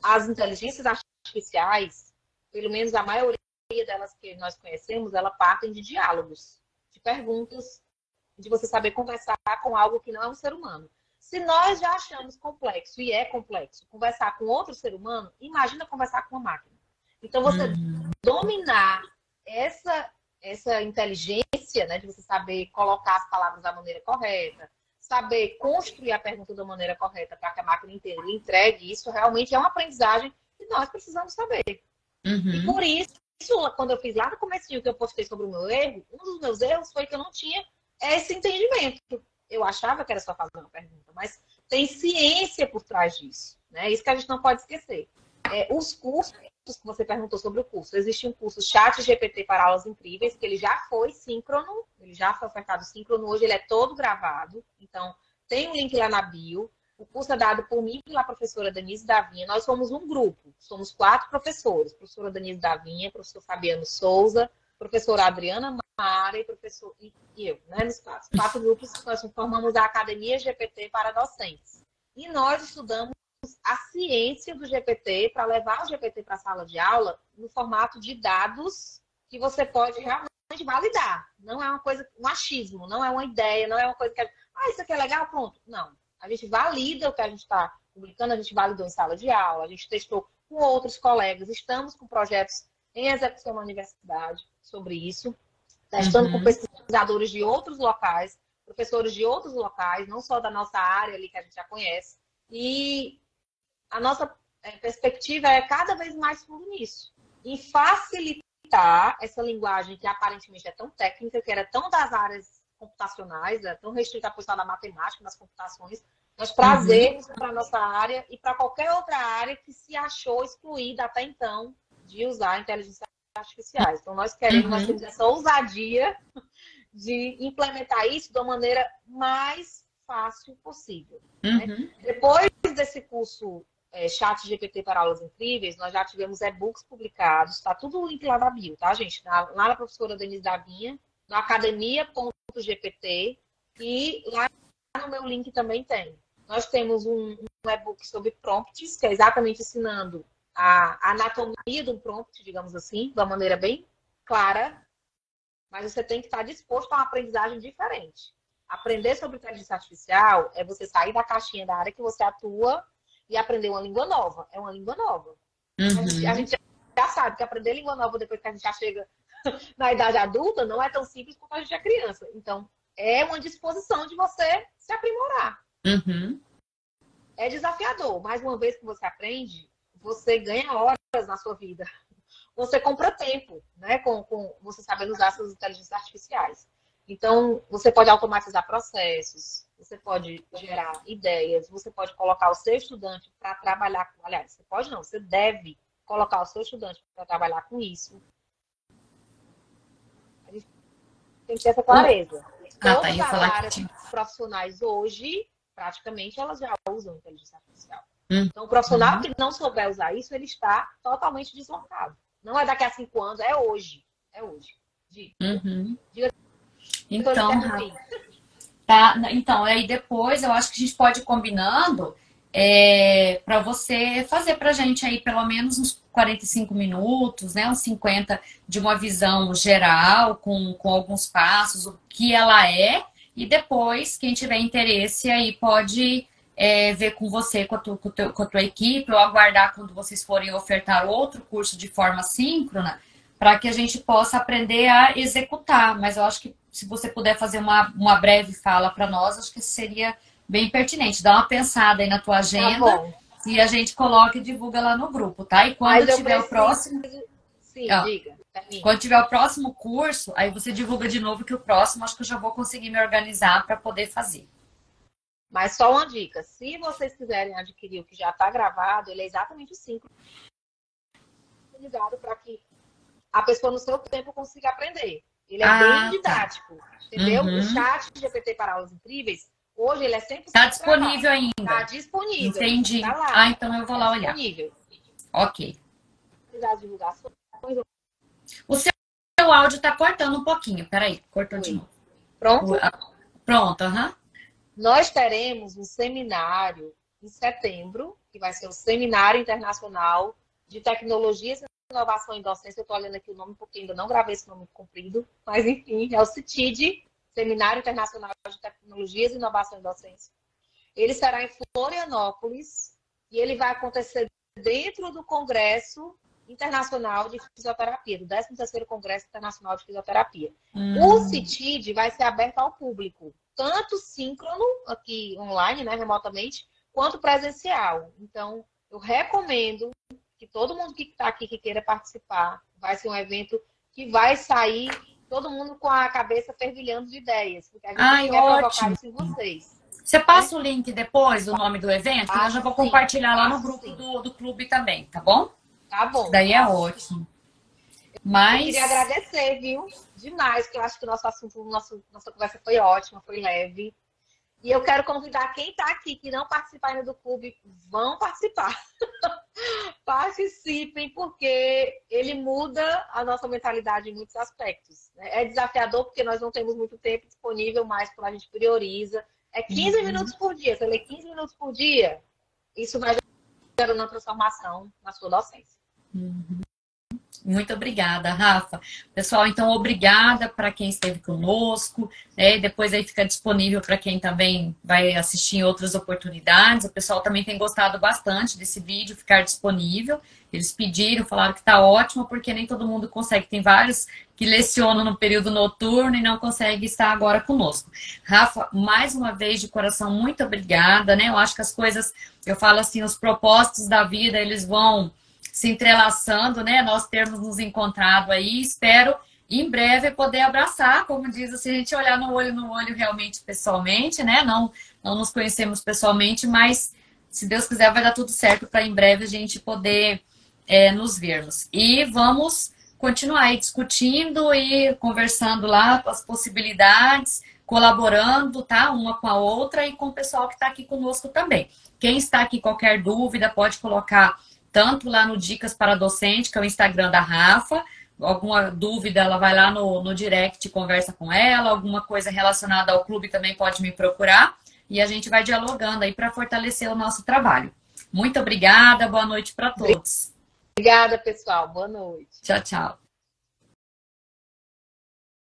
as inteligências artificiais, pelo menos a maioria delas que nós conhecemos, ela partem de diálogos, de perguntas, de você saber conversar com algo que não é um ser humano. Se nós já achamos complexo, e é complexo, conversar com outro ser humano, imagina conversar com uma máquina. Então, você dominar essa inteligência, né, de você saber colocar as palavras da maneira correta, saber construir a pergunta da maneira correta para que a máquina entenda e entregue, isso realmente é uma aprendizagem que nós precisamos saber. E por isso, quando eu fiz lá no comecinho que eu postei sobre o meu erro, um dos meus erros foi que eu não tinha esse entendimento. Eu achava que era só fazer uma pergunta, mas tem ciência por trás disso, né? Isso que a gente não pode esquecer. Os cursos que você perguntou sobre o curso, existe um curso ChatGPT para aulas incríveis, que ele já foi síncrono, ele já foi ofertado síncrono, hoje ele é todo gravado, então tem um link lá na bio. O curso é dado por mim e pela professora Denise Davinha. Nós somos um grupo, somos 4 professores, professora Denise Davinha, professor Fabiano Souza, professora Adriana Mara e professor e eu, né? Nos 4 grupos, nós formamos a Academia GPT para Docentes. E nós estudamos a ciência do GPT para levar o GPT para a sala de aula no formato de dados que você pode realmente validar. Não é uma coisa, um achismo, não é uma ideia, não é uma coisa que... isso aqui é legal, pronto. Não. A gente valida o que a gente está publicando, a gente validou em sala de aula, a gente testou com outros colegas, estamos com projetos em execução na universidade sobre isso, testando com pesquisadores de outros locais, professores de outros locais, não só da nossa área ali que a gente já conhece. E a nossa perspectiva é cada vez mais fundo nisso. Em facilitar essa linguagem que aparentemente é tão técnica, que era tão das áreas computacionais, é tão restrita à questão da matemática, das computações, nós trazemos para a nossa área e para qualquer outra área que se achou excluída até então de usar inteligências artificiais. Então, nós queremos, nós temos essa ousadia de implementar isso da maneira mais fácil possível. Né? Depois desse curso ChatGPT para aulas incríveis, nós já tivemos e-books publicados, está tudo no link lá da bio, tá, gente? Lá na professora Denise Davinha, na academia.gpt, e lá no meu link também tem. Nós temos um e-book sobre prompts, que é exatamente ensinando a anatomia de um prompt, digamos assim, de uma maneira bem clara, mas você tem que estar disposto a uma aprendizagem diferente. Aprender sobre inteligência artificial é você sair da caixinha da área que você atua e aprender uma língua nova. É uma língua nova. A gente já sabe que aprender língua nova depois que a gente já chega na idade adulta não é tão simples quanto a gente é criança. Então, é uma disposição de você se aprimorar. É desafiador. Mais uma vez que você aprende, você ganha horas na sua vida. Você compra tempo, né? Com você sabendo usar suas inteligências artificiais. Então, você pode automatizar processos, você pode gerar ideias, você pode colocar o seu estudante para trabalhar com... Aliás, você pode não, você deve colocar o seu estudante para trabalhar com isso. A gente tem que ter essa clareza. Todas as áreas profissionais hoje, praticamente, elas já usam inteligência artificial. Então, o profissional que não souber usar isso, ele está totalmente deslocado. Não é daqui a 5 anos, é hoje. É hoje. Diga. Então, aí depois eu acho que a gente pode ir combinando para você fazer pra gente aí pelo menos uns 45 minutos, né? Uns 50 de uma visão geral, com alguns passos, o que ela é, e depois, quem tiver interesse aí pode ver com você, com a tua equipe, ou aguardar quando vocês forem ofertar outro curso de forma síncrona, para que a gente possa aprender a executar. Mas eu acho que se você puder fazer uma breve fala para nós, acho que seria bem pertinente. Dá uma pensada aí na tua agenda e a gente coloca e divulga lá no grupo, tá? E quando tiver o próximo... Sim, diga. Quando tiver o próximo curso, aí você divulga de novo que o próximo, acho que eu já vou conseguir me organizar para poder fazer. Mas só uma dica, se vocês quiserem adquirir o que já está gravado, ele é exatamente o síncrono, para que a pessoa no seu tempo consiga aprender. Ele é bem didático, entendeu? O ChatGPT para aulas incríveis, hoje ele é 100% Está disponível ainda. Está disponível. Entendi. Tá lá. Então eu vou lá olhar. Disponível. Ok. Precisar divulgar o seu áudio está cortando um pouquinho. Peraí, cortou de novo. Pronto? Pronto, aham. Nós teremos um seminário em setembro, que vai ser o Seminário Internacional de Tecnologias e Inovação em Docência. Eu estou olhando aqui o nome porque ainda não gravei esse nome comprido, mas enfim, é o CITID, Seminário Internacional de Tecnologias e Inovação em Docência. Ele será em Florianópolis e ele vai acontecer dentro do Congresso Internacional de Fisioterapia, do 13º Congresso Internacional de Fisioterapia. O CITID vai ser aberto ao público, tanto síncrono, aqui online, né, remotamente, quanto presencial. Então, eu recomendo que todo mundo que está aqui, que queira participar, vai ser um evento que vai sair todo mundo com a cabeça fervilhando de ideias, porque a gente quer provocar isso em vocês. Você passa o link depois, o nome do evento, que eu já vou compartilhar lá no grupo do clube também, tá bom? Tá bom. Daí é ótimo. Mas... Eu queria agradecer, viu? Demais, porque eu acho que o nosso assunto, nossa conversa foi ótima, foi leve. E eu quero convidar quem está aqui, que não participa ainda do clube, vão participar. Participem, porque ele muda a nossa mentalidade em muitos aspectos. É desafiador, porque nós não temos muito tempo disponível, mas quando a gente prioriza. É 15 minutos por dia. Você lê 15 minutos por dia, isso vai gerando uma transformação na sua docência. Muito obrigada, Rafa. Pessoal, então, obrigada para quem esteve conosco. Depois aí fica disponível para quem também vai assistir em outras oportunidades. O pessoal também tem gostado bastante desse vídeo ficar disponível. Eles pediram, falaram que está ótimo, porque nem todo mundo consegue. Tem vários que lecionam no período noturno e não conseguem estar agora conosco. Rafa, mais uma vez, de coração, muito obrigada, né? Eu acho que as coisas, eu falo assim, os propósitos da vida, eles vão se entrelaçando, né? Nós termos nos encontrado aí. Espero em breve poder abraçar, como diz, se a gente olhar no olho realmente pessoalmente, né? Não nos conhecemos pessoalmente, mas se Deus quiser vai dar tudo certo para em breve a gente poder nos vermos. E vamos continuar aí discutindo e conversando lá as possibilidades, colaborando, tá? Uma com a outra e com o pessoal que está aqui conosco também. Quem está aqui, qualquer dúvida, pode colocar tanto lá no Dicas para Docente, que é o Instagram da Rafa. Alguma dúvida, ela vai lá no direct e conversa com ela. Alguma coisa relacionada ao clube também pode me procurar. E a gente vai dialogando aí para fortalecer o nosso trabalho. Muito obrigada, boa noite para todos. Obrigada, pessoal. Boa noite. Tchau, tchau.